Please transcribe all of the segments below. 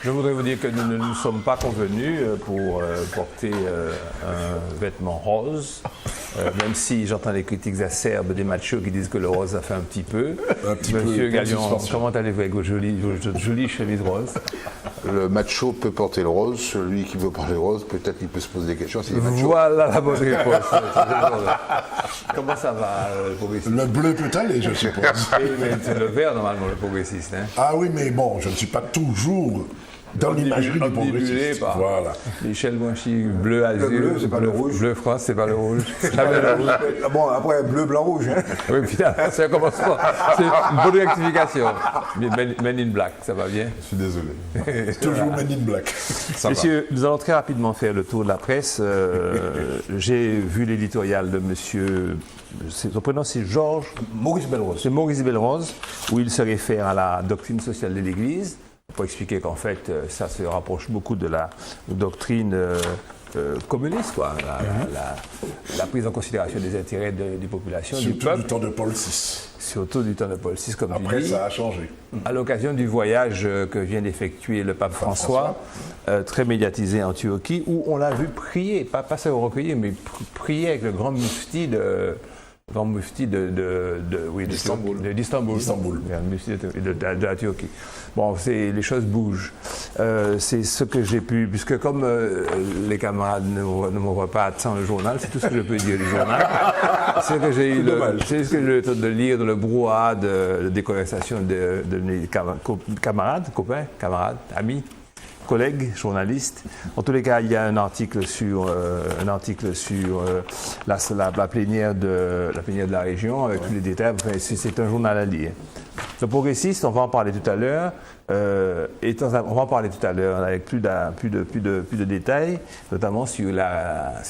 Je voudrais vous dire que nous ne nous sommes pas convenus pour porter un vêtement rose, même si j'entends les critiques acerbes des machos qui disent que le rose a fait un petit peu. Monsieur Galion, comment allez-vous avec vos jolies chemises roses? Le macho peut porter le rose, celui qui veut porter le rose, peut-être qu'il peut se poser des questions s'il est macho. Voilà la bonne réponse. Comment ça va, le progressiste? Le bleu peut aller, je suppose. Mais c'est le vert, normalement, le progressiste. Hein? Ah oui, mais bon, je ne suis pas toujours dans l'imagerie du progressiste. Voilà. Michel Bouchy, bleu, azur. Le bleu, c'est pas le rouge. Bleu France, c'est pas le rouge. Jamais le rouge. Bon, après, bleu, blanc, rouge. Hein. Oui, putain, c'est un commencement. C'est une bonne rectification. Men in Black, ça va bien? Je suis désolé. Toujours Men in Black. Messieurs, nous allons très rapidement faire le tour de la presse. J'ai vu l'éditorial de monsieur... Son prénom, c'est Georges... Maurice Belrose. C'est Maurice Belrose, où il se réfère à la doctrine sociale de l'Église, pour expliquer qu'en fait, ça se rapproche beaucoup de la doctrine communiste, quoi. La prise en considération des intérêts des populations, Surtout du peuple. du temps de Paul VI. Surtout du temps de Paul VI, comme Après, tu dis. ça a changé. À l'occasion du voyage que vient d'effectuer le pape François, très médiatisé en Turquie, où on l'a vu prier, pas seulement recueillir, mais prier avec le grand mufti d'Istanbul, de la Turquie. Bon, les choses bougent. C'est ce que j'ai pu, puisque comme les camarades ne me voient pas sans le journal, c'est tout ce que je peux dire du journal. C'est ce que j'ai eu j'ai eu le temps de lire dans le brouhaha des conversations de mes camarades, copains, camarades, amis, collègues, journalistes. En tous les cas, il y a un article sur la plénière de la région avec tous les détails. Enfin, c'est un journal à lire. Le progressiste, on va en parler tout à l'heure. On va en parler tout à l'heure avec plus de détails, notamment sur la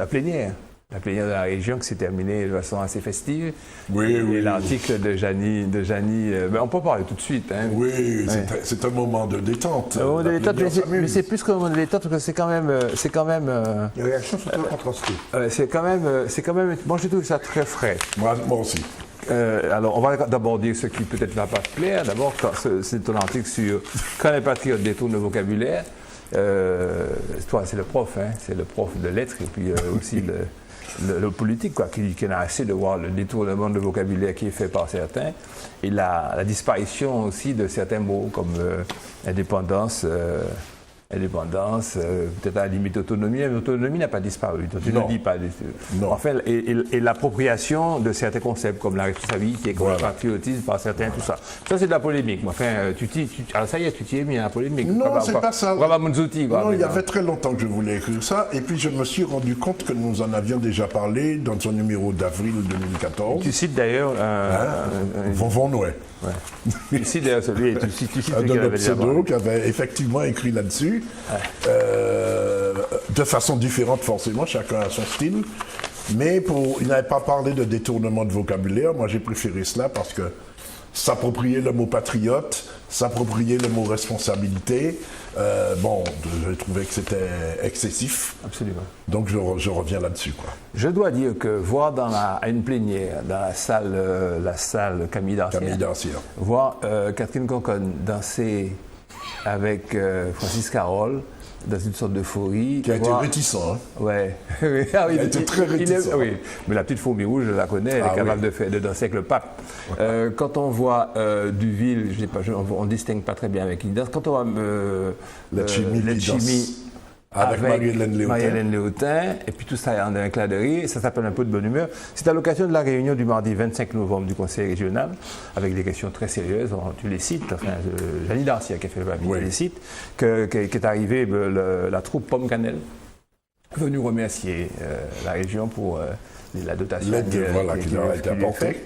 plénière. La plénière de la région qui s'est terminée de façon assez festive. Oui. Et l'article de Janie, on peut en parler tout de suite. Hein. Oui, c'est un moment de détente. Un moment de détente, mais c'est plus qu'un moment de détente parce que c'est quand même. Les réactions sont très contrastées. C'est quand même. Moi, je trouve ça très frais. Moi aussi. Alors, on va d'abord dire ce qui peut-être va pas te plaire. D'abord, c'est ton article sur quand les patriotes détournent le vocabulaire. Toi, c'est le prof, hein, c'est le prof de lettres et puis aussi le politique, quoi, qui en a assez de voir le détournement de vocabulaire qui est fait par certains et la disparition aussi de certains mots comme indépendance, peut-être à la limite autonomie, mais l'autonomie n'a pas disparu, tu ne dis pas. Enfin, et l'appropriation de certains concepts comme la responsabilité, comme le patriotisme par certains, tout ça. Ça, c'est de la polémique. Enfin, alors ça y est, tu t'y es mis à la polémique. Non, c'est pas ça. Non, il y avait très longtemps que je voulais écrire ça, et puis je me suis rendu compte que nous en avions déjà parlé dans son numéro d'avril 2014. Tu cites d'ailleurs... Vauvan Noé. Ouais. Tu cites d'ailleurs celui, tu cites un de nos pseudos qui avait effectivement écrit là-dessus. De façon différente forcément, chacun a son style, mais il n'avait pas parlé de détournement de vocabulaire. Moi j'ai préféré cela parce que s'approprier le mot patriote, s'approprier le mot responsabilité, je trouvais que c'était excessif. Absolument. Donc je reviens là-dessus, quoi. Je dois dire que voir à une plénière, dans la salle Camille Darcier, voir Catherine Conconne danser avec Francis Carole dans une sorte d'euphorie. Qui a été réticent, hein? Ouais. Il a été très réticent. Oui, mais la petite fourmi rouge, je la connais, elle est capable de danser avec le pape. Ouais. Quand on voit Duville, je sais pas, on ne distingue pas très bien avec qui danse. Quand on voit Letchimy avec Marie-Hélène Léotin, et puis tout ça en un éclat de rire, ça s'appelle un peu de bonne humeur. C'est à l'occasion de la réunion du mardi 25 novembre du Conseil régional, avec des questions très sérieuses, tu les cites, enfin, Janie Darcier qui a fait le papier, les cites, qu'est arrivée la troupe Pomme Cannelle, venue remercier la région pour la dotation qui leur a été apportée.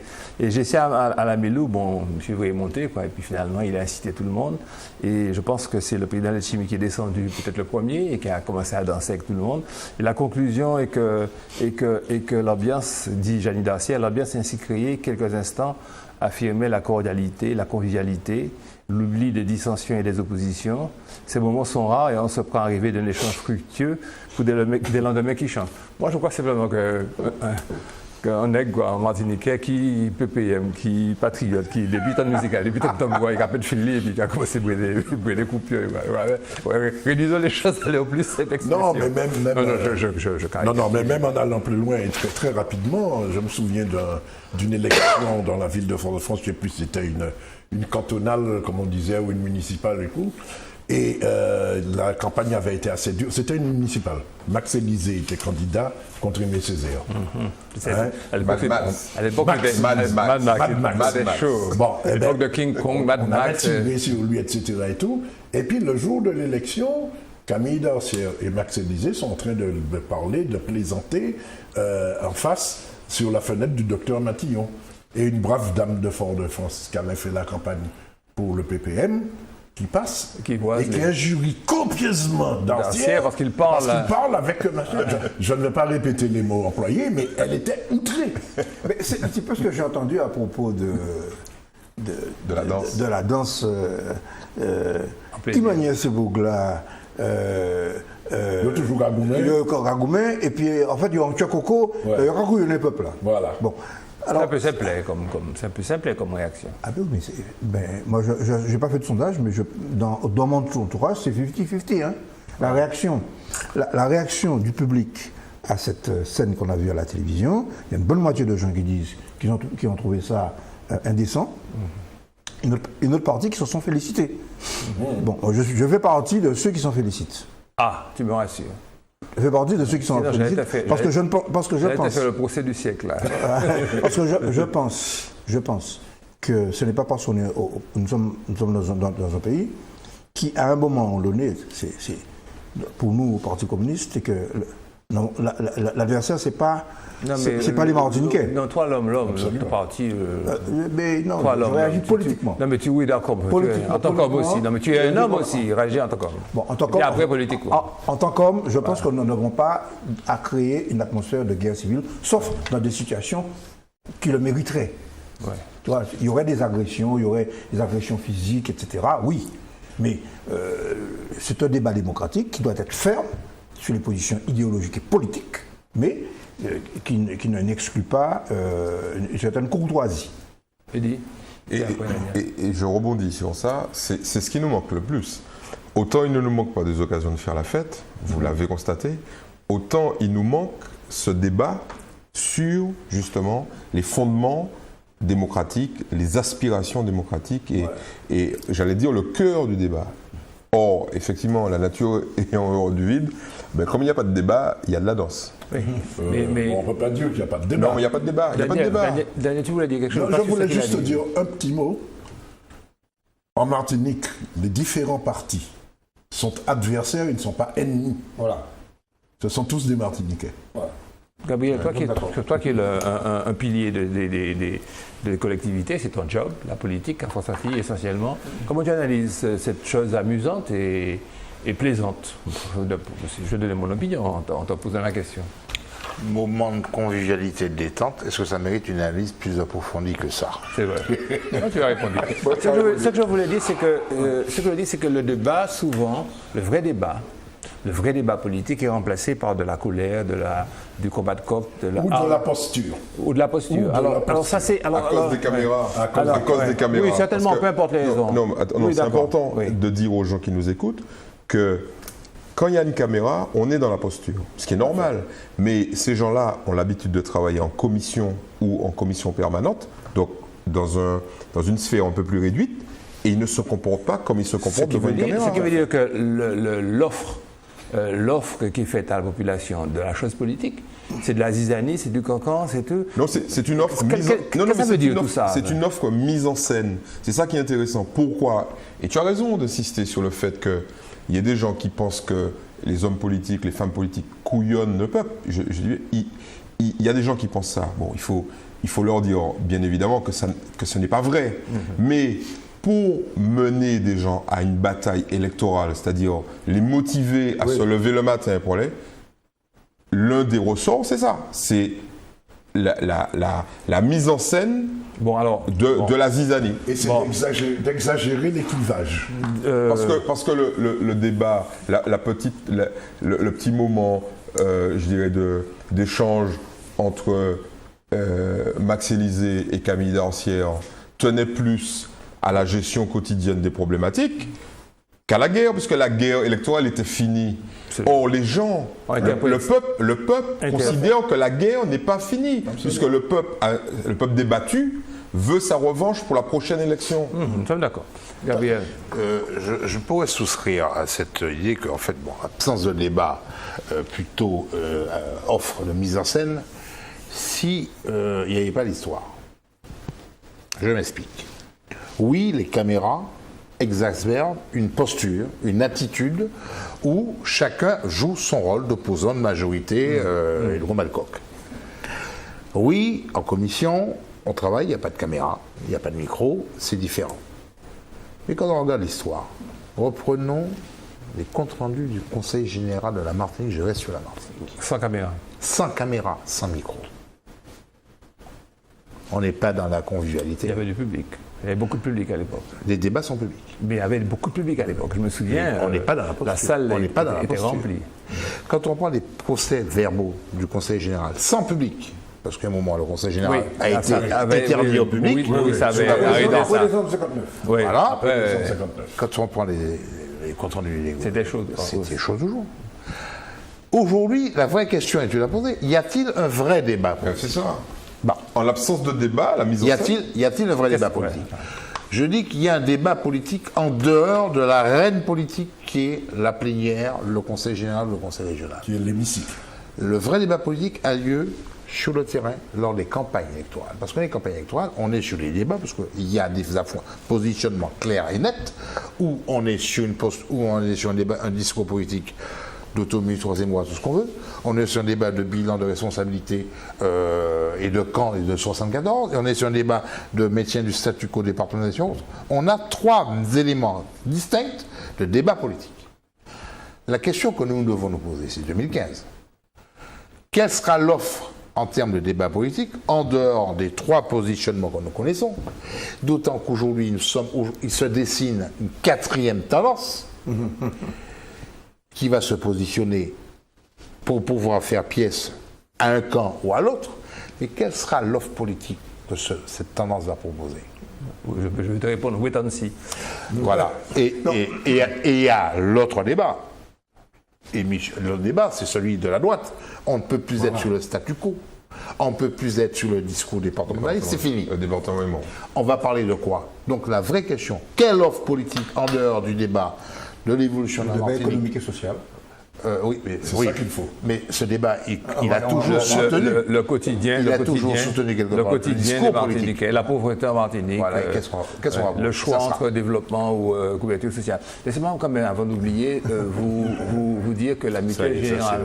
Et j'ai essayé à la Mélou, M. Voué est monté, quoi, et puis finalement, il a incité tout le monde. Et je pense que c'est le président Letchimy qui est descendu peut-être le premier et qui a commencé à danser avec tout le monde. Et la conclusion est que l'ambiance, dit Janie Darcier, l'ambiance ainsi créée, quelques instants, affirmait la cordialité, la convivialité, l'oubli des dissensions et des oppositions. Ces moments sont rares et on se prend à arriver d'un échange fructueux pour des lendemains qui chantent. Moi, je crois simplement que un nègre quoi, en Martiniquais qui PPM, qui patriote, qui débutant musical, débutant de tango, il a fait de filer et puis il a commencé à brûler des coupures. Réduisons les choses, aller au plus cette expression. Non, mais même non, même en allant plus loin et très, très rapidement, je me souviens d'une élection dans la ville de Fort-de-France, je ne sais plus si c'était une cantonale, comme on disait, ou une municipale et tout. Et la campagne avait été assez dure. C'était une municipale. Max Élysée était candidat contre Aimé Césaire. À l'époque, c'était chaud. Bon, à l'époque de King Kong, Mad on avait Max. tiré sur lui, etc. et tout. Et puis le jour de l'élection, Camille Darcière et Max Élysée sont en train de parler, de plaisanter en face sur la fenêtre du docteur Matillon. Et une brave dame de Fort-de-France qui avait fait la campagne pour le PPM, qui passe, et qui injurie copieusement Darcière parce qu'il parle avec je ne vais pas répéter les mots employés, mais elle était outrée. Mais c'est un petit peu ce que j'ai entendu à propos de la danse. De la danse. Timonier Sebougla. Il y a toujours Ragoumen, et puis en fait, il y a un Tchokoko, il y a un il y a un peuple là. Voilà. Bon. C'est un peu simple comme réaction. Ah mais moi, je n'ai pas fait de sondage, mais dans mon entourage, c'est 50-50. Hein. La réaction du public à cette scène qu'on a vue à la télévision, il y a une bonne moitié de gens qui disent qu'ils ont trouvé ça indécent. Une autre partie qui se sont félicités. Bon, je fais partie de ceux qui s'en félicitent. Ah, tu me rassures. Je fais partie de ceux qui sont en félicite parce que je pense. fait le procès du siècle. Là. Parce que je pense que ce n'est pas parce qu'on est nous sommes dans un pays qui, à un moment donné, pour nous, au Parti communiste, c'est que l'adversaire, c'est pas les Martiniquais. Non, toi, l'homme, le parti. Mais non, toi, je réagis politiquement. Non, mais oui, d'accord. En tant qu'homme aussi. Non, mais tu es un homme aussi, réagis en tant qu'homme. Bon, en tant qu'homme. Et après, politiquement. En tant qu'homme, je pense que nous n'avons pas à créer une atmosphère de guerre civile, sauf dans des situations qui le mériteraient. Ouais. Tu vois, il y aurait des agressions, physiques, etc. Oui, mais c'est un débat démocratique qui doit être ferme sur les positions idéologiques et politiques, mais qui n'exclut pas une certaine courtoisie. Et je rebondis sur ça, c'est ce qui nous manque le plus. Autant il ne nous manque pas des occasions de faire la fête, vous l'avez constaté, autant il nous manque ce débat sur justement les fondements démocratiques, les aspirations démocratiques et j'allais dire le cœur du débat. Or, effectivement, la nature ayant horreur du vide, ben, comme il n'y a pas de débat, il y a de la danse. Oui. On ne peut pas dire qu'il n'y a pas de débat. Non, mais il n'y a pas de débat. Daniel, tu voulais dire quelque chose? Je voulais juste te dire un petit mot. En Martinique, les différents partis sont adversaires, ils ne sont pas ennemis. Voilà. Ce sont tous des Martiniquais. Voilà. Gabriel, toi qui es un pilier des collectivités, c'est ton job, la politique, à force fille essentiellement. Comment tu analyses cette chose amusante et plaisante? Je vais donner mon opinion en te posant la question. Moment de convivialité, de détente, est-ce que ça mérite une analyse plus approfondie que ça? C'est vrai. Non, tu as répondu. Ce que je voulais dire, c'est que le débat, souvent, le vrai débat politique est remplacé par de la colère, du combat de coq, Ou de la posture. Ou de la posture. Alors ça c'est... À cause des caméras. À cause des caméras. Oui, certainement, peu importe les raisons. Non, c'est important de dire aux gens qui nous écoutent que quand il y a une caméra, on est dans la posture, ce qui est normal. Mais ces gens-là ont l'habitude de travailler en commission ou en commission permanente, donc dans une sphère un peu plus réduite, et ils ne se comportent pas comme ils se comportent devant une caméra. Ce qui veut dire que l'offre qui est faite à la population de la chose politique, c'est de la zizanie, c'est du cancan, c'est tout. Non, c'est une offre mise c'est une offre mise en scène. C'est ça qui est intéressant. Pourquoi? Et tu as raison d'insister sur le fait qu'il y a des gens qui pensent que les hommes politiques, les femmes politiques couillonnent le peuple. Il y a des gens qui pensent ça. Bon, il faut leur dire, bien évidemment, que ce n'est pas vrai. Mais pour mener des gens à une bataille électorale, c'est-à-dire les motiver à se lever le matin pour aller, l'un des ressorts, c'est ça. C'est la mise en scène de la zizanie. Et c'est d'exagérer les clivages. Parce que le débat, le petit moment, je dirais, d'échange entre Max Élysée et Camille Dancière tenaient plus à la gestion quotidienne des problématiques qu'à la guerre, puisque la guerre électorale était finie. Or, les gens, le peuple considère que la guerre n'est pas finie, puisque le peuple débattu veut sa revanche pour la prochaine élection. Nous sommes d'accord. Gabriel. Je pourrais souscrire à cette idée qu'en fait, l'absence de débat plutôt offre de mise en scène si il n'y avait pas l'histoire. Je m'explique. Oui, les caméras exacerbent une posture, une attitude où chacun joue son rôle d'opposant de majorité et de gros malcoque. Oui, en commission, on travaille, il n'y a pas de caméra, il n'y a pas de micro, c'est différent. Mais quand on regarde l'histoire, reprenons les comptes rendus du Conseil général de la Martinique, je reste sur la Martinique. Sans caméra. Sans caméra, sans micro. On n'est pas dans la convivialité. Il y avait du public. Il y avait beaucoup de public à l'époque. Les débats sont publics. Mais il y avait beaucoup de public à l'époque. Je me souviens, on n'est pas dans la posture. La salle était remplie. Quand on prend les procès verbaux du Conseil général, sans public, parce qu'à un moment, le Conseil général a été interdit au public. Oui, ça avait arrêté ça. Après décembre 59. Oui. Voilà. Après, quand on prend les comptes rendus, c'était chaud. C'était chaud toujours. Aujourd'hui, la vraie question est, tu l'as posée, y a-t-il un vrai débat? C'est ça. Bon. En l'absence de débat, la mise en scène... Y a-t-il un vrai débat politique? Je dis qu'il y a un débat politique en dehors de l'arène politique qui est la plénière, le Conseil général, le Conseil régional. Qui est l'hémicycle. Le vrai débat politique a lieu sur le terrain lors des campagnes électorales. Parce que les campagnes électorales, on est sur les débats, parce qu'il y a des positionnements clairs et nets, où on est sur un discours politique d'autonomie, troisième voie, tout ce qu'on veut. On est sur un débat de bilan de responsabilité et de camp et de 74. Et on est sur un débat de maintien du statu quo départementalisation. On a trois éléments distincts de débat politique. La question que nous devons nous poser, c'est 2015. Quelle sera l'offre en termes de débat politique en dehors des trois positionnements que nous connaissons? D'autant qu'aujourd'hui, il se dessine une quatrième tendance qui va se positionner pour pouvoir faire pièce à un camp ou à l'autre. Mais quelle sera l'offre politique que cette tendance va proposer? Je vais te répondre, wait and see. Voilà. Et il y a l'autre débat. Et le débat, c'est celui de la droite. On ne peut plus être sur le statu quo. On ne peut plus être sur le discours départemental. C'est fini. Le département. On va parler de quoi? Donc la vraie question, quelle offre politique en dehors du débat de l'évolution de la Martinique économique et social. Oui, mais c'est ça qu'il faut. Mais ce débat, il a toujours soutenu. Le quotidien, il a toujours soutenu quelque part. Le quotidien des Martiniquais, la pauvreté en Martinique. Voilà, le choix entre développement ou couverture sociale. Laissez-moi quand même, avant d'oublier, vous dire que la Mutuelle Générale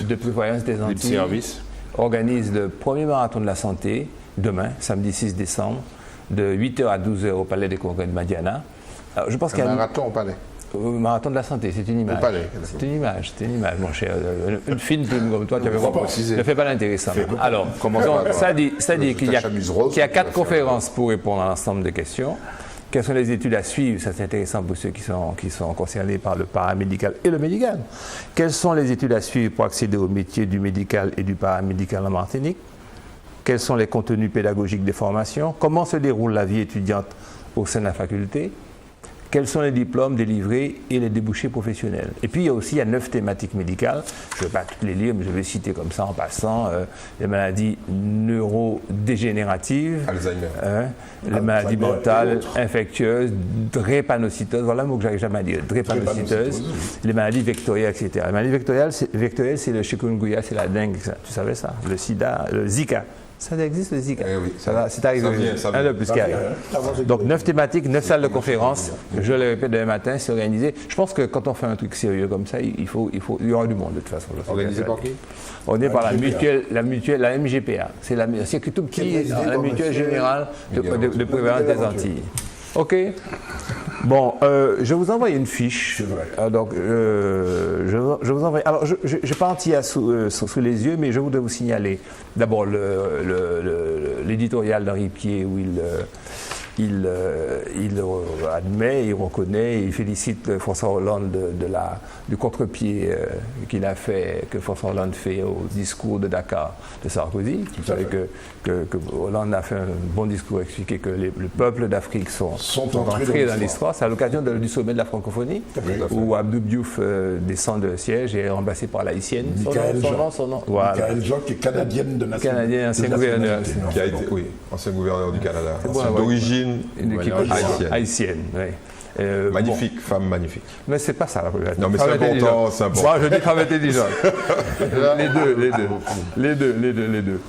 de Prévoyance des Antilles organise le premier marathon de la santé, demain, samedi 6 décembre, de 8h à 12h au Palais des Congrès de Madiana. Alors, je pense qu'il y a marathon au Palais. Marathon de la santé, c'est une image. C'est une image, mon cher. Une fine plume comme toi, tu avais pas précisé. Ne fais pas l'intéressant. Alors, ça dit qu'il y a 4 conférences pour répondre à l'ensemble des questions. Quelles sont les études à suivre? Ça, c'est intéressant pour ceux qui sont concernés par le paramédical et le médical. Quelles sont les études à suivre pour accéder au métier du médical et du paramédical en Martinique? Quels sont les contenus pédagogiques des formations? Comment se déroule la vie étudiante au sein de la faculté? Quels sont les diplômes délivrés et les débouchés professionnels? Et puis, il y a 9 thématiques médicales. Je ne vais pas toutes les lire, mais je vais citer comme ça en passant. Les maladies neurodégénératives, Alzheimer, les maladies mentales, infectieuses, drépanocyteuses, voilà le mot que j'arrive jamais à dire, drépanocyteuses, les maladies vectorielles, etc. Les maladies vectorielles, c'est le chikungunya, c'est la dengue, tu savais ça? Le sida, le Zika. Ça existe, le Zika. Oui. C'est arrivé. Un de plus qui arrive. Donc 9 thématiques, 9 salles de conférence. Je le répète demain matin, c'est organisé. Je pense que quand on fait un truc sérieux comme ça, il y aura du monde de toute façon. Organisé par qui? On est par la mutuelle, la MGPA. C'est tout petit, la Mutuelle Générale de Prévoyance des Antilles. OK. Bon, je vous envoie une fiche. C'est vrai. Donc, je vous envoie. Alors, je n'ai pas entier sous les yeux, mais je voudrais vous signaler d'abord l'éditorial d'Henri Pied où il admet, il reconnaît, il félicite François Hollande du contre-pied qu'il a fait, que François Hollande fait au discours de Dakar de Sarkozy. Vous savez que Hollande a fait un bon discours, expliqué que le peuple d'Afrique sont entrés dans l'histoire. C'est à l'occasion du sommet de la francophonie, où Abdou Diouf descend de siège et est remplacé par l'haïtienne. Son nom. Voilà. Michaël Jean, qui est canadienne de nationalité. Canadien, ancien gouverneur. Qui a été, ancien gouverneur du Canada. D'origine haïtienne. Oui. Magnifique, femme magnifique. Mais c'est pas ça la problématique. Non, mais c'est important, c'est important. Moi, je dis femme intelligente. les deux.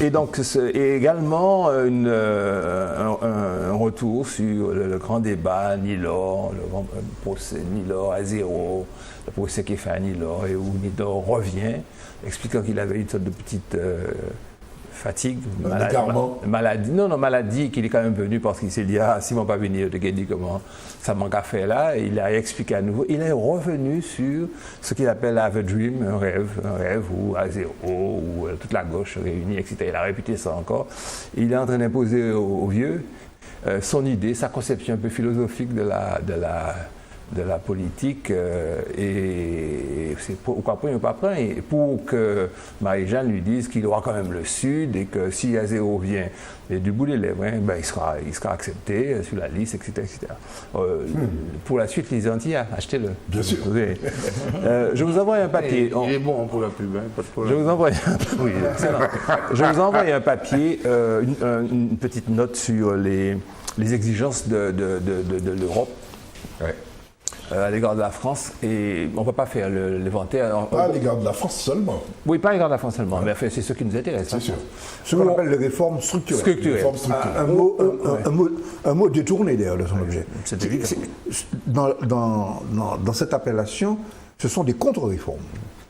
Et donc, également un retour sur le grand débat Nilor, le grand procès Nilor à zéro, le procès qui est fait à Nilor, et où Nilor revient, expliquant qu'il avait une sorte de petite fatigue, maladie, qu'il est quand même venu parce qu'il s'est dit, s'ils ne vont pas venir, de dit comment ça manque à faire là, et il a expliqué à nouveau. Il est revenu sur ce qu'il appelle Have a Dream, un rêve où à zéro, où toute la gauche réunie, etc. Il a répété ça encore. Il est en train d'imposer aux vieux son idée, sa conception un peu philosophique de la politique, et c'est pourquoi pas et pour que Marie-Jeanne lui dise qu'il aura quand même le Sud et que si Azéo vient et du bout des lèvres, il sera accepté sur la liste, etc. Pour la suite, les Antilles, achetez-le. Bien sûr. Je vous envoie un papier. Il est bon pour la pub, pas de problème. Je vous envoie un papier, une petite note sur les exigences de l'Europe. Ouais. À l'égard de la France, et on ne va pas faire l'inventaire. Pas à l'égard de la France seulement. Oui, pas à l'égard de la France seulement, mais c'est ce qui nous intéresse. C'est sûr. Ce qu'on appelle les réformes structurelles. Un mot détourné d'ailleurs de son objet. C'est évident. Dans cette appellation, ce sont des contre-réformes.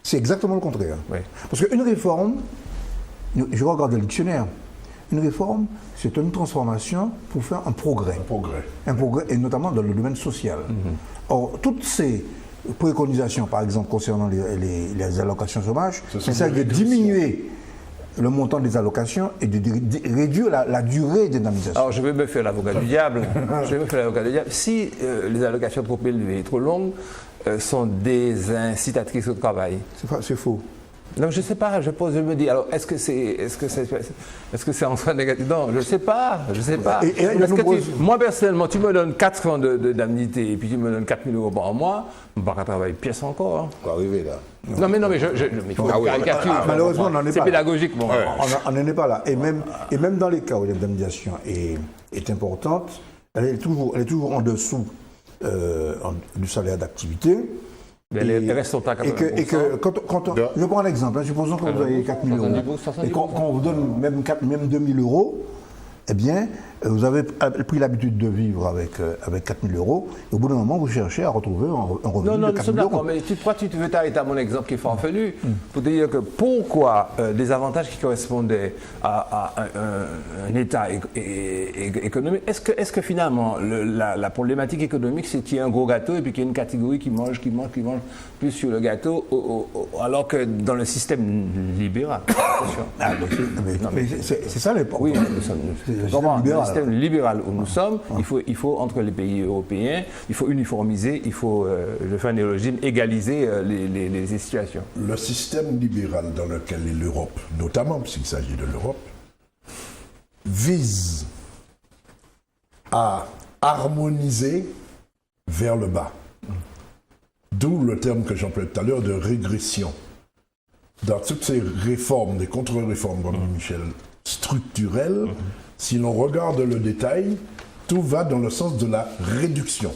C'est exactement le contraire. Oui. Parce qu'une réforme, je regarde le dictionnaire, une réforme, c'est une transformation pour faire un progrès. Un progrès, et notamment dans le domaine social. Or, toutes ces préconisations, par exemple, concernant les allocations chômage, c'est de diminuer le montant des allocations et de réduire la durée d'indemnisation. Alors, je vais me faire l'avocat du diable. Si les allocations trop élevées et trop longues sont des incitatrices au travail. C'est faux. Non, je ne sais pas, je me dis, alors est-ce que c'est en soi négatif? Non, je ne sais pas. Moi personnellement, tu me donnes 4 ans d'indemnité et puis tu me donnes 4 000 € par mois, je ne vais pas travailler pièce encore. Hein. Faut arriver là. Non mais il faut caricature. Malheureusement, on n'en est pas. C'est pédagogique. Bon. On n'en est pas là. Et même dans les cas où l'indemnisation est importante, elle est toujours en dessous du salaire d'activité. Elle reste au temps et que quand je prends un exemple, supposons que vous avez 4 000 € et qu'on vous donne même 2 000 €, eh bien, vous avez pris l'habitude de vivre avec 4 000 €, et au bout d'un moment, vous cherchez à retrouver un revenu de 4 000 €. D'accord, mais tu veux t'arrêter à mon exemple qui est farfelu, pour te dire que pourquoi des avantages qui correspondaient à un État économique, est-ce que finalement, la problématique économique, c'est qu'il y a un gros gâteau et puis qu'il y a une catégorie qui mange plus sur le gâteau, alors que dans le système libéral, c'est ça les problèmes. Oui, le système libéral où nous sommes, il faut entre les pays européens, il faut uniformiser, il faut, je fais un néologisme, égaliser les situations. Le système libéral dans lequel est l'Europe, notamment puisqu'il s'agit de l'Europe, vise à harmoniser vers le bas. D'où le terme que j'employais tout à l'heure de régression. Dans toutes ces réformes, des contre-réformes, comme dit Michel, structurelles, si l'on regarde le détail, tout va dans le sens de la réduction.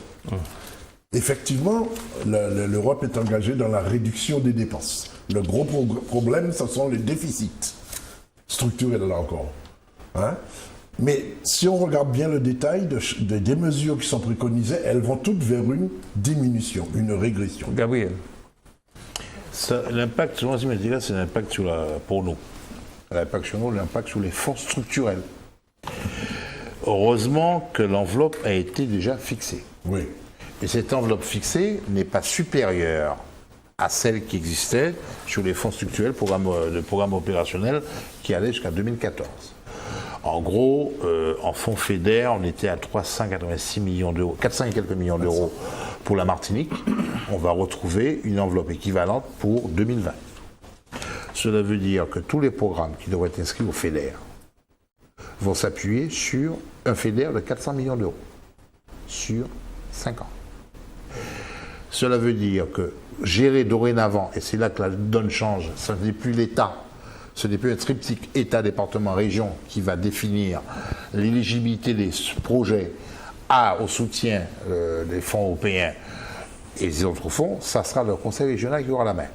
Effectivement, l'Europe est engagée dans la réduction des dépenses. Le gros problème, ce sont les déficits structurels, là encore. Hein? Mais si on regarde bien le détail des mesures qui sont préconisées, elles vont toutes vers une diminution, une régression. Gabriel. L'impact, c'est l'impact pour nous. L'impact sur nous, l'impact sur les fonds structurels. Heureusement que l'enveloppe a été déjà fixée. Oui. Et cette enveloppe fixée n'est pas supérieure à celle qui existait sur les fonds structurels, le programme opérationnel qui allait jusqu'à 2014. En gros, en fonds FEDER, on était à 386 millions d'euros, 400 et quelques millions d'euros pour la Martinique. On va retrouver une enveloppe équivalente pour 2020. Cela veut dire que tous les programmes qui devraient être inscrits au FEDER vont s'appuyer sur un FEDER de 400 millions d'euros sur 5 ans. Cela veut dire que gérer dorénavant, et c'est là que la donne change, ce n'est plus l'État, ce n'est plus un triptyque État, département, région qui va définir l'éligibilité des projets au soutien des fonds européens et des autres fonds, ça sera le conseil régional qui aura la main.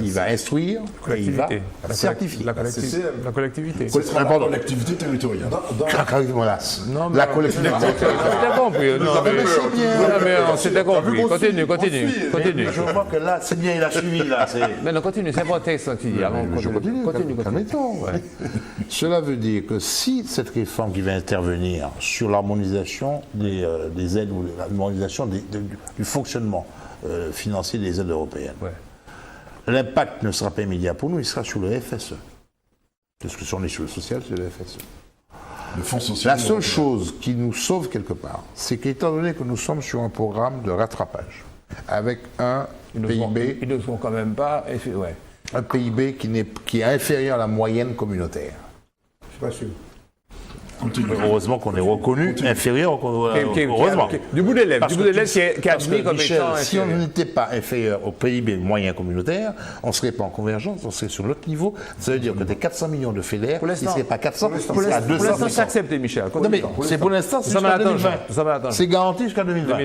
Il va instruire et il va certifier. La collectivité. La collectivité territoriale. Voilà. Non, mais la collectivité territoriale. C'était compris. Continue. Je vois que là, c'est bien, il a suivi. Là, mais non, continue, c'est un texte que tu dis. Je continue. Cela veut dire que si cette réforme qui va intervenir sur l'harmonisation des aides ou l'harmonisation du fonctionnement financier des aides européennes, l'impact ne sera pas immédiat pour nous, il sera sur le FSE. Parce que si on est sur le social, c'est le FSE. Le Fonds social. La seule chose qui nous sauve quelque part, c'est qu'étant donné que nous sommes sur un programme de rattrapage, avec un PIB... Ils ne sont quand même pas... Un PIB qui est inférieur à la moyenne communautaire. Je ne suis pas sûr. Heureusement qu'on est reconnu inférieur. Heureusement. Du bout des lèvres qui est admis comme étant si on n'était pas inférieur au PIB moyen communautaire, on ne serait pas en convergence, on serait sur l'autre niveau. Ça veut dire que des 400 millions de FEDER, il ne serait pas 400, il serait à 200. Pour l'instant, c'est accepté, Michel. Non, mais c'est pour l'instant, c'est jusqu'à 2020. C'est garanti jusqu'à 2020.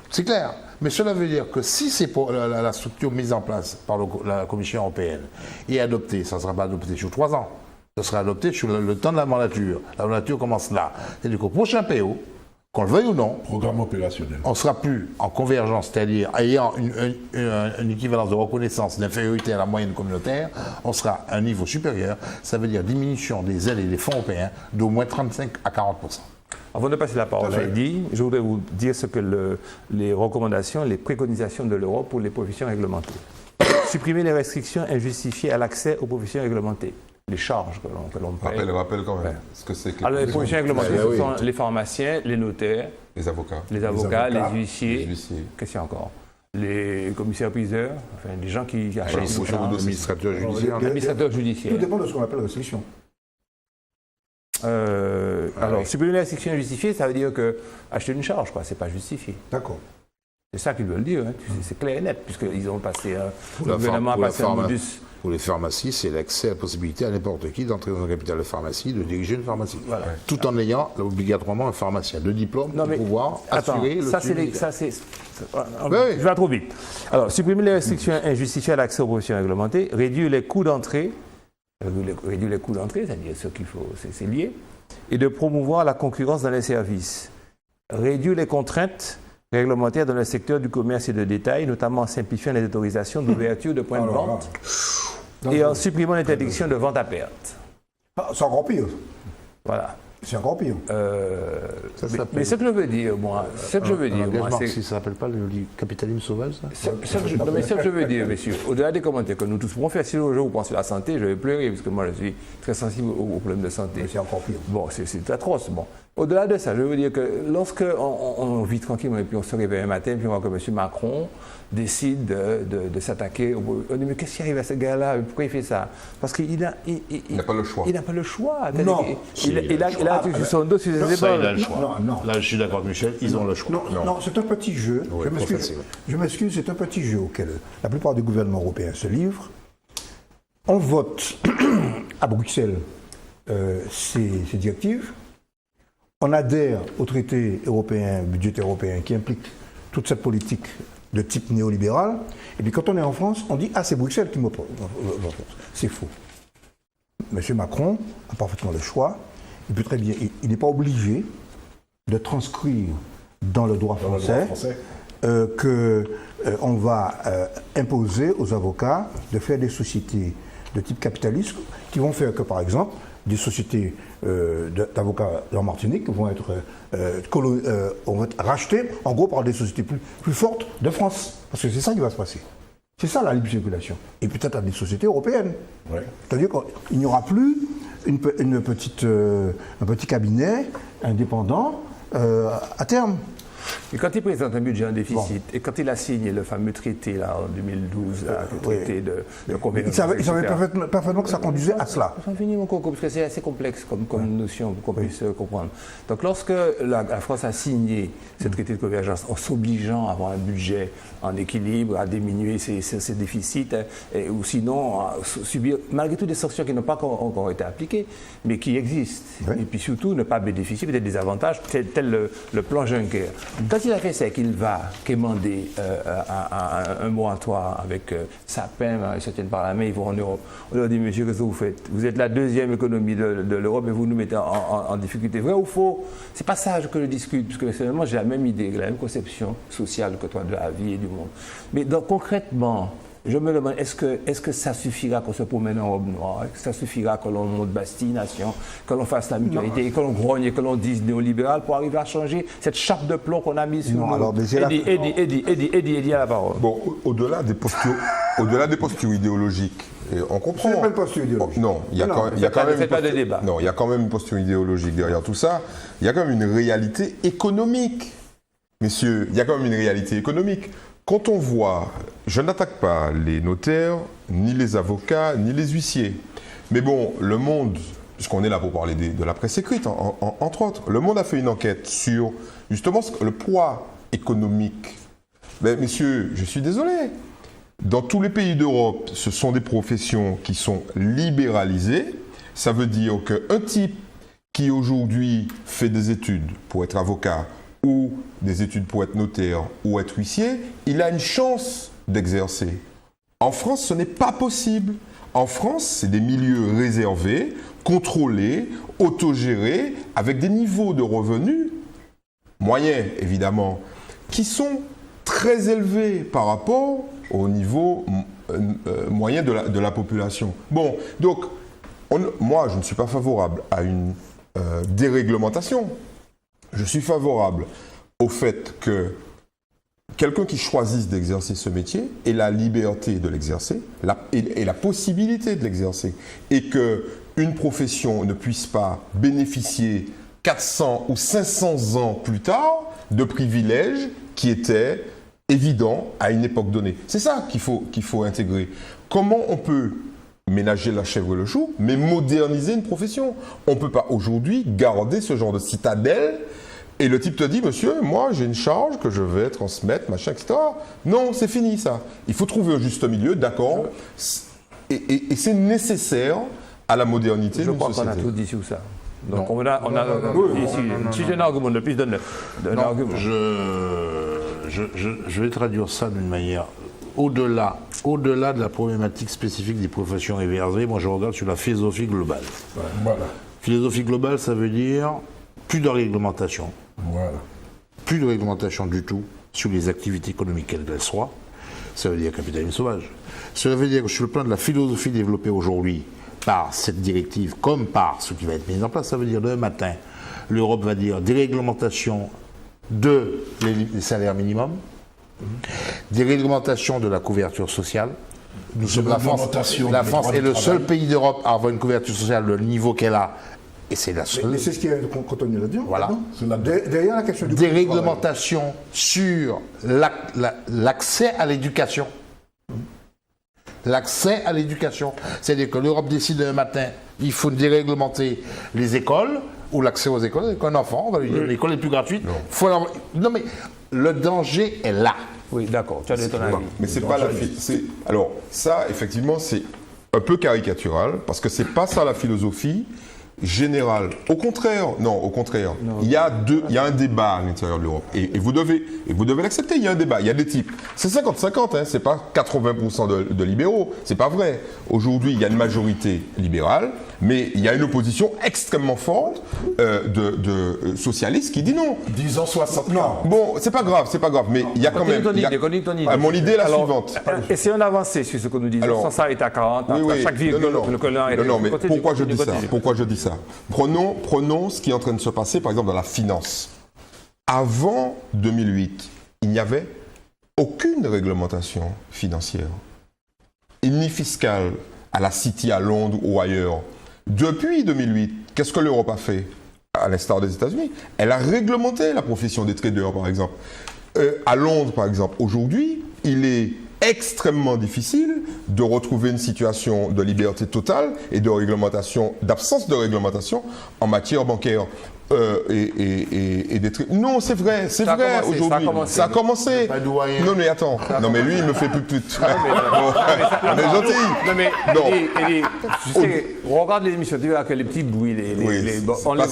C'est clair. Mais cela veut dire que si c'est pour la structure mise en place par la Commission européenne et adoptée, ça ne sera pas adopté sur 3 ans. Ça sera adopté sur le temps de la mandature. La mandature commence là. C'est-à-dire qu'au prochain PO, qu'on le veuille ou non, programme opérationnel, on ne sera plus en convergence, c'est-à-dire ayant une équivalence de reconnaissance d'infériorité à la moyenne communautaire, on sera à un niveau supérieur. Ça veut dire diminution des aides et des fonds européens d'au moins 35 à 40%. Avant de passer la parole à Eddy, je voudrais vous dire ce que les recommandations, les préconisations de l'Europe pour les professions réglementées. Supprimer les restrictions injustifiées à l'accès aux professions réglementées. Les charges que l'on paye. Rappelle quand même ce que c'est que alors, les professions réglementées, ce sont les pharmaciens, les notaires, les avocats, les huissiers, qu'est-ce qu'il y a encore, les commissaires-priseurs, enfin, les gens qui achètent l'administrateur judiciaire. Tout dépend de ce qu'on appelle restriction. Alors, supprimer les restrictions injustifiées, ça veut dire que acheter une charge, quoi, c'est pas justifié. D'accord. C'est ça qu'ils veulent dire, hein. C'est clair et net, puisqu'ils ont passé, le gouvernement a passé un modus. Pour les pharmacies, c'est l'accès à la possibilité à n'importe qui d'entrer dans un capital de pharmacie, de diriger une pharmacie. Voilà. Tout en ayant obligatoirement un pharmacien de diplôme pour pouvoir assurer le suivi. Je vais trop vite. Alors, supprimer les restrictions injustifiées à l'accès aux professions réglementées, réduire les coûts d'entrée, c'est-à-dire ce qu'il faut, c'est lié, et de promouvoir la concurrence dans les services. Réduire les contraintes réglementaires dans le secteur du commerce et de détail, notamment en simplifiant les autorisations d'ouverture de points de vente et en supprimant l'interdiction de vente à perte. C'est encore pire. Voilà. C'est encore pire. Mais ce que je veux dire, moi, c'est... Ça s'appelle pas le capitalisme sauvage, ça? Ce que je veux dire, messieurs, au-delà des commentaires que nous tous pouvons faire, si le jour où vous pensez à la santé, je vais pleurer, parce que moi, je suis très sensible aux problèmes de santé. Mais c'est encore pire. Bon, c'est atroce. Bon. Au-delà de ça, je veux dire que lorsque on vit tranquillement et puis on se réveille un matin, puis on voit que M. Macron décide de s'attaquer, on dit mais qu'est-ce qui arrive à ce gars-là? Pourquoi il fait ça? Parce qu'il n'a pas le choix. Il n'a pas le choix. Non. Il a sur son dos, sur ses épaules. Il a le choix. Non. Là, je suis d'accord avec Michel, ils ont le choix. Non, c'est un petit jeu. Je m'excuse, c'est un petit jeu auquel la plupart des gouvernements européens se livrent. On vote à Bruxelles ces directives. On adhère au traité européen, budgétaire européen, qui implique toute cette politique de type néolibéral. Et puis quand on est en France, on dit « Ah, c'est Bruxelles qui m'oppose ». C'est faux. M. Macron a parfaitement le choix. Il peut très bien, il n'est pas obligé de transcrire dans le droit français qu'on va imposer aux avocats de faire des sociétés de type capitaliste qui vont faire que, par exemple, des sociétés d'avocats en Martinique vont être rachetées, en gros, par des sociétés plus fortes de France. Parce que c'est ça qui va se passer. C'est ça la libre circulation. Et peut-être à des sociétés européennes. Ouais. C'est-à-dire qu'il n'y aura plus un petit cabinet indépendant à terme. Et quand il présente un budget en déficit, et quand il a signé le fameux traité là, en 2012, le traité de convergence, il savait parfaitement que ça conduisait à cela. Ça finit mon coco, parce que c'est assez complexe comme notion pour qu'on puisse comprendre. Donc lorsque la France a signé ce traité de convergence en s'obligeant à avoir un budget en équilibre, à diminuer ses déficits, ou sinon à subir malgré tout des sanctions qui n'ont pas encore été appliquées, mais qui existent. Oui. Et puis surtout ne pas bénéficier peut-être des avantages, tel le plan Juncker. Quand il a fait ça, qu'il va quémander un moratoire avec Sapin, certaines par la main, ils vont en Europe. On leur dit, monsieur, qu'est-ce que vous faites? Vous êtes la deuxième économie de l'Europe et vous nous mettez en difficulté. Vrai ou faux? C'est pas ça que je discute, parce que personnellement, j'ai la même idée, la même conception sociale que toi de la vie et du monde. Mais donc, concrètement, je me demande, est-ce que ça suffira qu'on se promène en robe noire? Est-ce que ça suffira que l'on monte Bastille-Nation, que l'on fasse la mutualité, que l'on grogne et que l'on dise néolibéral pour arriver à changer cette chape de plomb qu'on a mise sur nous? Eddie à la parole. Bon, au-delà des postures idéologiques, on comprend. C'est pas une posture idéologique. Non, il y a quand même une posture idéologique derrière tout ça. Il y a quand même une réalité économique. Messieurs, il y a quand même une réalité économique. Quand on voit, je n'attaque pas les notaires, ni les avocats, ni les huissiers. Mais bon, Le Monde, puisqu'on est là pour parler de la presse écrite, entre autres, Le Monde a fait une enquête sur justement le poids économique. Mais messieurs, je suis désolé. Dans tous les pays d'Europe, ce sont des professions qui sont libéralisées. Ça veut dire qu'un type qui aujourd'hui fait des études pour être avocat, ou des études pour être notaire ou être huissier, il a une chance d'exercer. En France, ce n'est pas possible. En France, c'est des milieux réservés, contrôlés, autogérés, avec des niveaux de revenus moyens, évidemment, qui sont très élevés par rapport au niveau moyen de la population. Bon, donc, moi, je ne suis pas favorable à une déréglementation. Je suis favorable au fait que quelqu'un qui choisisse d'exercer ce métier ait la liberté de l'exercer et la possibilité de l'exercer. Et qu'une profession ne puisse pas bénéficier 400 ou 500 ans plus tard de privilèges qui étaient évidents à une époque donnée. C'est ça qu'il faut intégrer. Comment on peut ménager la chèvre et le chou, mais moderniser une profession? On ne peut pas aujourd'hui garder ce genre de citadelle. Et le type te dit, monsieur, moi j'ai une charge que je vais transmettre, machin, etc. Non, c'est fini ça. Il faut trouver un juste milieu, d'accord. Et c'est nécessaire à la modernité d'une société. Je crois qu'on a tout dit sur ça. Donc on a ici, si j'ai un argument de plus, donne un argument. Je vais traduire ça d'une manière au-delà de la problématique spécifique des professions réversées. Moi je regarde sur la philosophie globale. Voilà. Philosophie globale, ça veut dire plus de réglementation. Voilà. Plus de réglementation du tout sur les activités économiques quelles qu'elles soient. Ça veut dire capitalisme sauvage. Cela veut dire que sur le plan de la philosophie développée aujourd'hui par cette directive, comme par ce qui va être mis en place, ça veut dire demain matin, l'Europe va dire déréglementation des salaires minimums, déréglementation de la couverture sociale. Nous sommes la France est le seul pays d'Europe à avoir une couverture sociale de niveau qu'elle a. Et c'est la seule. Mais c'est ce qui est contenu là-dedans. Voilà. Derrière la question du déréglementation sur l'accès à l'éducation. L'accès à l'éducation. C'est-à-dire que l'Europe décide un matin, il faut déréglementer les écoles, ou l'accès aux écoles, avec un enfant, on va lui dire l'école est plus gratuite. Non mais le danger est là. Oui, d'accord, tu as donné ton avis. Mais c'est pas la alors, ça, effectivement, c'est un peu caricatural, parce que c'est pas ça la philosophie générale. Au contraire, il y a un débat à l'intérieur de l'Europe. Et vous devez l'accepter, il y a un débat. Il y a des types. C'est 50-50, hein, c'est pas 80% de libéraux. C'est pas vrai. Aujourd'hui, il y a une majorité libérale, mais il y a une opposition extrêmement forte de socialistes qui dit non. Disons 60. Non. Bon, c'est pas grave. Mais il y a quand même. Mon idée est la suivante. Essayons d'avancer sur ce que nous disons, sans s'arrêter à 40, à chaque virgule. Non, mais pourquoi je dis ça? Prenons ce qui est en train de se passer, par exemple, dans la finance. Avant 2008, il n'y avait aucune réglementation financière, ni fiscale, à la City, à Londres ou ailleurs. Depuis 2008, qu'est-ce que l'Europe a fait? À l'instar des États-Unis, elle a réglementé la profession des traders, par exemple. À Londres, par exemple, aujourd'hui, il est extrêmement difficile de retrouver une situation de liberté totale et de réglementation, d'absence de réglementation en matière bancaire. Et des trucs. Non, c'est vrai aujourd'hui. Ça a commencé. Non, mais attends. Non, mais lui, il me fait plus. On est gentil. Non, mais tu sais, on regarde les émissions, tu vois que les petits bruits, on les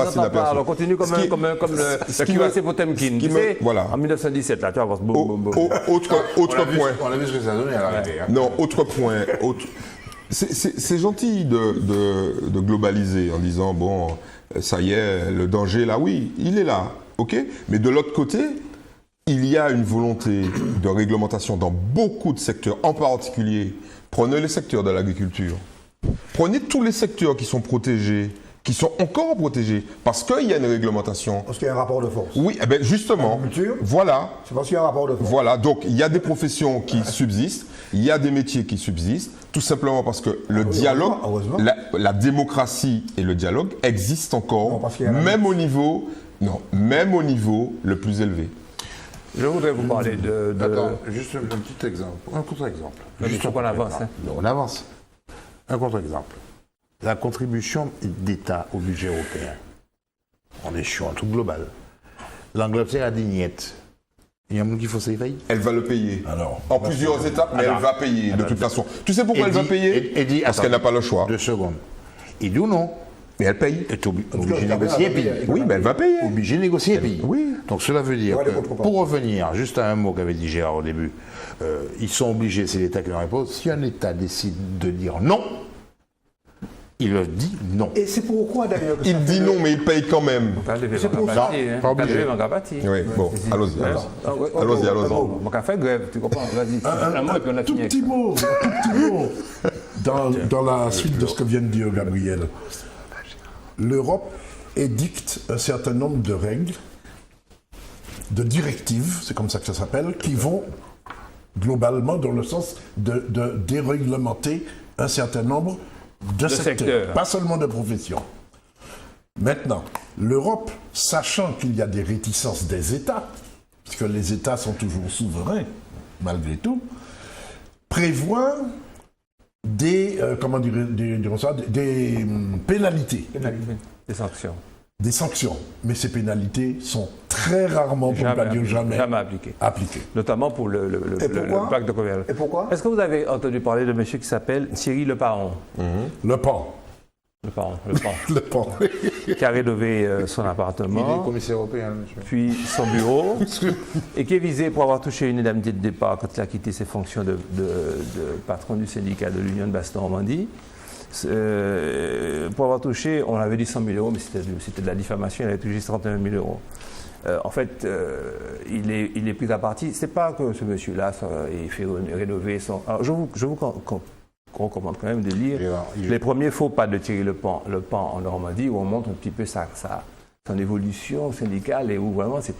entend pas. On continue comme le QAC Potemkin. Tu sais, en 1917, là, tu vois, boum, boum, boum. Autre point. On a vu ce que ça donnait à l'arrivée. Non, autre point. C'est gentil de globaliser en disant, bon, ça y est, le danger là, oui, il est là, ok. Mais de l'autre côté, il y a une volonté de réglementation dans beaucoup de secteurs, en particulier, prenez les secteurs de l'agriculture, prenez tous les secteurs qui sont protégés, qui sont encore protégés, parce qu'il y a une réglementation. Parce qu'il y a un rapport de force. Oui, eh bien justement, voilà. C'est parce qu'il y a un rapport de force. Voilà, donc il y a des professions qui subsistent, il y a des métiers qui subsistent, tout simplement parce que le dialogue, la démocratie et le dialogue existent encore, même au niveau le plus élevé. Je voudrais vous parler de... Attends, juste un petit exemple, un contre-exemple. Juste qu'on avance. Hein. On avance. Un contre-exemple. La contribution d'État au budget européen. On est sur un truc global. L'Angleterre a dit niet. Il y a un monde qui faut s'éveiller. Elle va le payer. En plusieurs étapes, mais elle va payer de toute façon. Tu sais pourquoi elle va payer? Parce qu'elle n'a pas le choix. 2 secondes. Il dit non. Mais elle paye. Elle est obligée de négocier et payer. Oui, mais elle va payer. Obligée de négocier et payer. Oui. Donc cela veut dire que, pour revenir juste à un mot qu'avait dit Gérard au début, ils sont obligés, c'est l'État qui leur impose. Si un État décide de dire non, il leur dit non. Et c'est pourquoi d'ailleurs il dit non, mais il paye quand même. C'est pour ça. Pas obligé. Oui, bon, allons-y. Allons-y. On va faire grève, tu comprends? Vas-y. Un tout petit mot dans la suite de ce que vient de dire Gabriel. L'Europe édicte un certain nombre de règles, de directives, c'est comme ça que ça s'appelle, qui vont globalement dans le sens de déréglementer un certain nombre de secteurs, pas seulement de professions. Maintenant, l'Europe, sachant qu'il y a des réticences des États, puisque les États sont toujours souverains, malgré tout, prévoit des pénalités. Des sanctions. Des sanctions. Mais ces pénalités sont très rarement, pour ne pas dire jamais appliquées. Notamment pour le pacte de convergence. Et pourquoi? Est-ce que vous avez entendu parler de monsieur qui s'appelle Thierry Leparon? Le Pan. Le Pan. Qui a rénové son appartement. Il est commissaire européen, monsieur. Puis son bureau. Et qui est visé pour avoir touché une indemnité de départ quand il a quitté ses fonctions de patron du syndicat de l'Union de Basse-Normandie. Pour avoir touché, on avait dit 100 000 euros, mais c'était de la diffamation, il avait touché 31 000 euros. En fait, il est pris à partie. C'est pas que ce monsieur-là il fait rénover son... Alors, je vous recommande quand même de lire les premiers faux pas de Thierry Le Pan en Normandie, où on montre un petit peu son évolution syndicale et où vraiment ça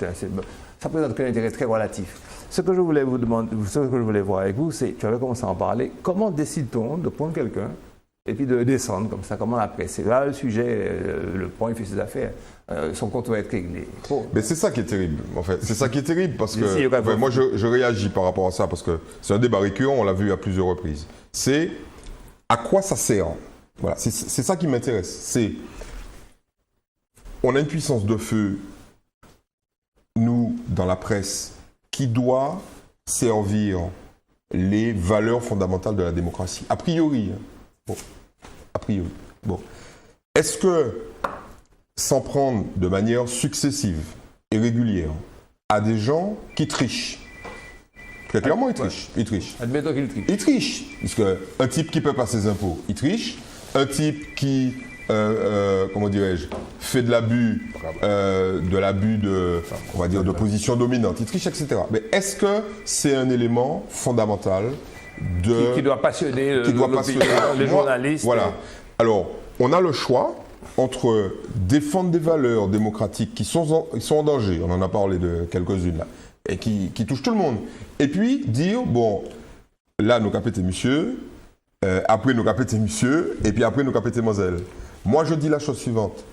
présente qu'un intérêt très relatif. Ce que je voulais vous demander, ce que je voulais voir avec vous, c'est, tu avais commencé à en parler, comment décide-t-on de prendre quelqu'un et puis de descendre comme ça, comment après? C'est là le sujet, le point, il fait ses affaires. Son compte va être réglé. Mais c'est ça qui est terrible, en fait. C'est ça qui est terrible parce que moi, je réagis par rapport à ça parce que c'est un débat récurrent, on l'a vu à plusieurs reprises. C'est à quoi ça sert? Voilà, c'est ça qui m'intéresse. C'est on a une puissance de feu, nous, dans la presse, qui doit servir les valeurs fondamentales de la démocratie. A priori. A priori. Bon. Est-ce que s'en prendre de manière successive et régulière à des gens qui trichent? Très clairement, ils trichent. Admettons qu'il triche. Il triche. Parce qu'un type qui ne paie pas ses impôts, il triche. Un type qui, comment dirais-je, fait de l'abus, de position dominante, il triche, etc. Mais est-ce que c'est un élément fondamental qui doit passionner les journalistes? Voilà. Alors, on a le choix entre défendre des valeurs démocratiques qui sont en danger, on en a parlé de quelques-unes là, et qui touchent tout le monde, et puis dire, bon, là, nous capitez monsieur, après nous capter monsieur, et puis après nous capter mademoiselle. Moi, je dis la chose suivante.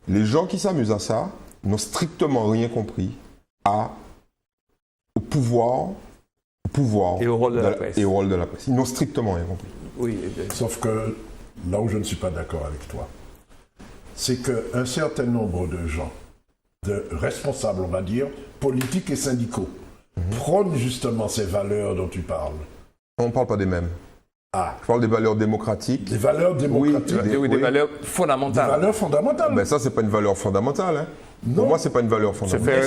Les gens qui s'amusent à ça n'ont strictement rien compris au pouvoir et au rôle de la presse. Et au rôle de la presse. Ils n'ont strictement rien compris. Oui. Sauf que là où je ne suis pas d'accord avec toi, c'est qu'un certain nombre de gens, de responsables, on va dire, politiques et syndicaux, prônent justement ces valeurs dont tu parles. On ne parle pas des mêmes. Ah. Je parle des valeurs démocratiques. Des valeurs démocratiques. Oui, des valeurs fondamentales. Des valeurs fondamentales. Ben ça, c'est pas une valeur fondamentale. Hein. Non. Pour moi, c'est pas une valeur fondamentale.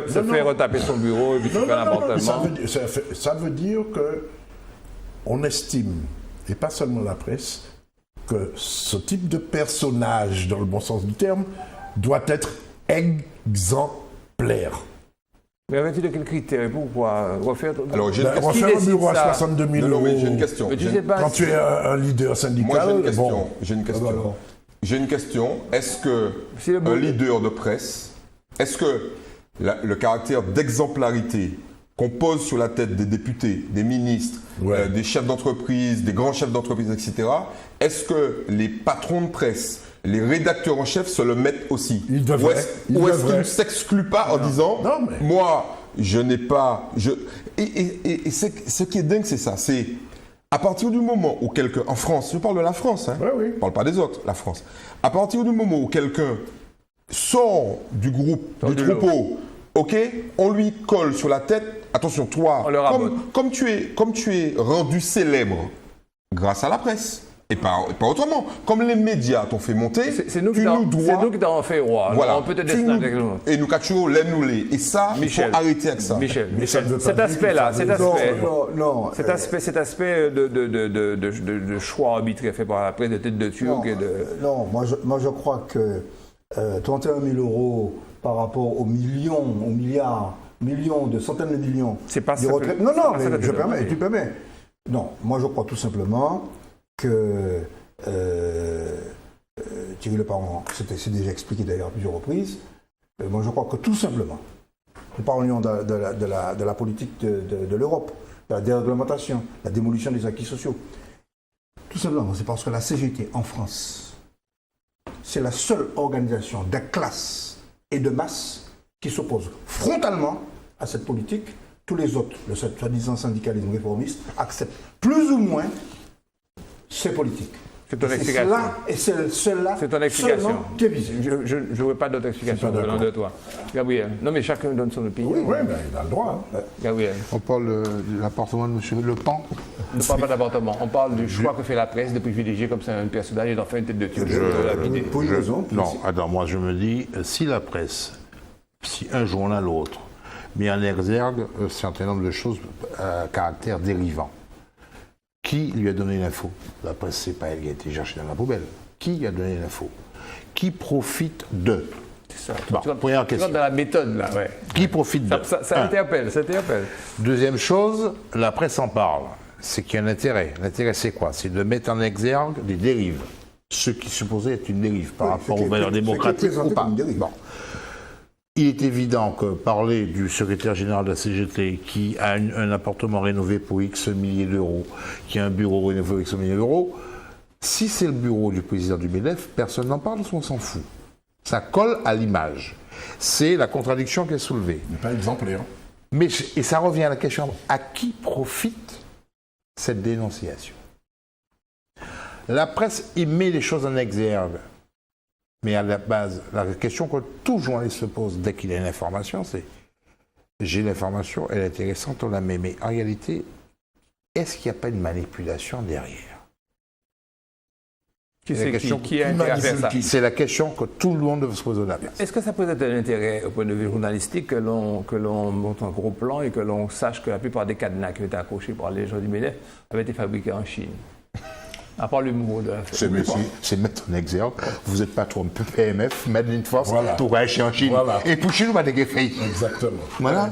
Se faire retaper son bureau et puis faire n'importe quoi. Ça veut dire que on estime, et pas seulement la presse, que ce type de personnage, dans le bon sens du terme, doit être exemplaire. Mais avec de quels critères pourquoi refaire Alors, j'ai une question. Refaire un bureau à 62 000 euros. J'ai une question. Quand tu es un leader syndical. Moi, j'ai une question. J'ai une question. Est-ce que un leader de presse, est-ce que le caractère d'exemplarité qu'on pose sur la tête des députés, des ministres, des chefs d'entreprise, des grands chefs d'entreprise, etc., est-ce que les patrons de presse, les rédacteurs en chef se le mettent aussi? Ils devraient. Ou est-ce qu'ils ne s'excluent pas en disant moi, je n'ai pas. Et ce qui est dingue, c'est ça. C'est à partir du moment où quelqu'un. En France, je parle de la France, hein, je ne parle pas des autres, la France. À partir du moment où quelqu'un sort du groupe, du troupeau, ok, on lui colle sur la tête. Attention, toi, comme tu es rendu célèbre grâce à la presse. Et pas autrement. Comme les médias t'ont fait monter, c'est nous qui t'en fait roi. Voilà. On peut te et nous cachons l'aime-nous-les. Et ça, il faut arrêter avec ça. Michel, cet aspect-là, cet aspect de choix arbitraire fait par la presse, de tête de turc et de... Non, moi je crois que 31 000 euros par rapport aux milliards, de centaines de millions... C'est pas ça. Non, mais je permets, tu permets. Non, moi je crois tout simplement que Thierry Leparent, c'est déjà expliqué d'ailleurs à plusieurs reprises, moi je crois que tout simplement, nous parlions de la politique de l'Europe, de la déréglementation, la démolition des acquis sociaux. Tout simplement, c'est parce que la CGT en France, c'est la seule organisation de classe et de masse qui s'oppose frontalement à cette politique. Tous les autres, le soi-disant syndicalisme réformiste, acceptent plus ou moins ces politiques. C'est ton explication. C'est ton explication. Qui est visé. Je ne veux pas d'autre explication venant de toi. Gabriel. Non, mais chacun donne son opinion. Oui, mais il a le droit. Hein. Gabriel. On parle de l'appartement de M. Le Pan. On ne parle pas d'appartement. On parle du choix que fait la presse de privilégier comme ça un personnage et d'en faire une tête de turc. Non, attends, moi je me dis, si la presse, si un journal ou l'autre, met en exergue un certain nombre de choses à caractère dérivant. Qui lui a donné l'info? La presse, c'est pas elle qui a été cherchée dans la poubelle. Qui lui a donné l'info? Qui profite de? C'est ça. Première question. Dans la méthode, là, ouais. Qui profite de? Ça interpelle. Deuxième chose, la presse en parle. C'est qu'il y a un intérêt. L'intérêt, c'est quoi? C'est de mettre en exergue des dérives. Ce qui supposait être une dérive par rapport aux valeurs démocratiques ou pas. Bon. Il est évident que parler du secrétaire général de la CGT qui a un appartement rénové pour X milliers d'euros, qui a un bureau rénové pour X milliers d'euros, si c'est le bureau du président du MEDEF, personne n'en parle, on s'en fout. Ça colle à l'image. C'est la contradiction qui est soulevée. Il n'est pas exemplaire. Et ça revient à la question, à qui profite cette dénonciation? La presse y met les choses en exergue. Mais à la base, la question que tout journaliste se pose dès qu'il a une information, c'est j'ai l'information, elle est intéressante, on la met. Mais en réalité, est-ce qu'il n'y a pas une manipulation derrière? C'est la question que tout le monde doit se poser. Est-ce que ça peut être un intérêt au point de vue journalistique que l'on monte un gros plan et que l'on sache que la plupart des cadenas qui ont été accrochés par les gens du MEDEF avaient été fabriqués en Chine? À part l'humour de la fête. C'est mettre en exergue. Vous êtes patron de PMF, Made in France, voilà. Pour aller en Chine. Voilà. Et pour Chine, on va dégager. Exactement. Voilà.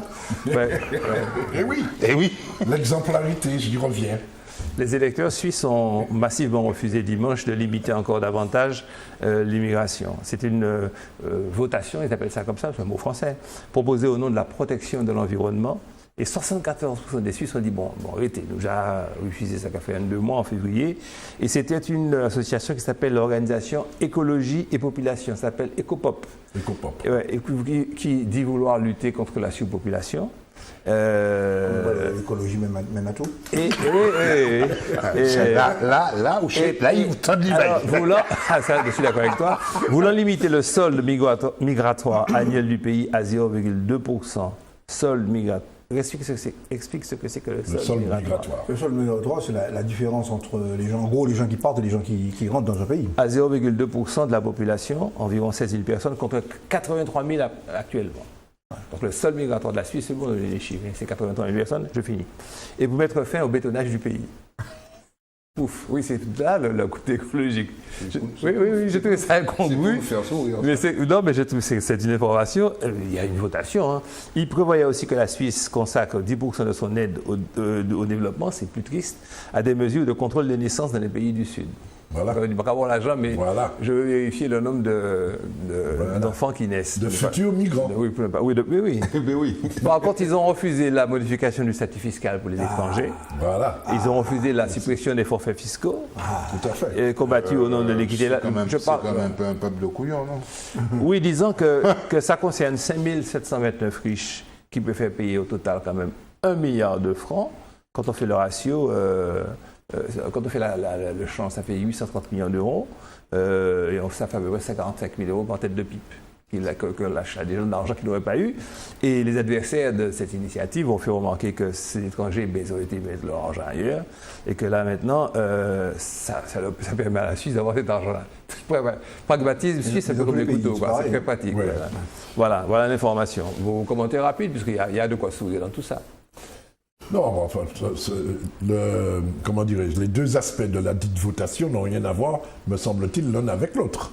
Et oui. Et oui. L'exemplarité, j'y reviens. Les électeurs suisses ont massivement refusé dimanche de limiter encore davantage l'immigration. C'est une votation, ils appellent ça comme ça, c'est un mot français, proposée au nom de la protection de l'environnement Et 74% des Suisses ont dit bon, arrêtez, nous avons refusé ça qui fait 2 mois en février. Et c'était une association qui s'appelle l'Organisation Écologie et Population, ça s'appelle EcoPop. EcoPop. Qui dit vouloir lutter contre la surpopulation. L'écologie mène à tout. Là où il vous tend l'image. Je suis d'accord avec toi. Voulant limiter le solde migratoire annuel du pays à 0,2%, solde migratoire. Explique ce que c'est que le solde migratoire. Le solde migratoire, c'est la différence entre les gens, en gros, les gens qui partent et les gens qui rentrent dans un pays. À 0,2% de la population, environ 16 000 personnes, contre 83 000 actuellement. Donc le solde migratoire de la Suisse, c'est bon de donner les chiffres, c'est 83 000 personnes, je finis. Et vous mettre fin au bétonnage du pays. Pouf, oui, c'est là le côté écologique. Oui, j'ai trouvé ça incongru. Mais je trouve que c'est une information. Il y a une votation. Hein. Il prévoyait aussi que la Suisse consacre 10% de son aide au développement, c'est plus triste, à des mesures de contrôle des naissances dans les pays du Sud. Voilà. Je ne vais pas avoir l'argent, mais je veux vérifier le nombre d'enfants qui naissent. De futurs migrants. Oui. Par contre, ils ont refusé la modification du statut fiscal pour les étrangers. Voilà. Ils ont refusé la suppression des forfaits fiscaux. Tout à fait. Et combattu au nom de l'équité. C'est quand même un peu un peuple de couillons, non? Oui, disons que ça concerne 5 729 riches qui peuvent faire payer au total quand même 1 milliard de francs. Quand on fait le ratio... quand on fait le champ, ça fait 830 millions d'euros, et ça fait à peu près 55 000 euros par tête de pipe, que l'achat des gens d'argent qu'ils n'auraient pas eu. Et les adversaires de cette initiative ont fait remarquer que ces étrangers auraient été mettre leur argent ailleurs, et que là maintenant, ça permet à la Suisse d'avoir cet argent-là. Pragmatisme suisse, c'est un peu comme les couteaux, c'est très pratique. Ouais. Voilà l'information. Vos commentaires rapides, puisqu'il y a de quoi sourire dans tout ça. Non, enfin, comment dirais-je, les deux aspects de la dite votation n'ont rien à voir, me semble-t-il, l'un avec l'autre.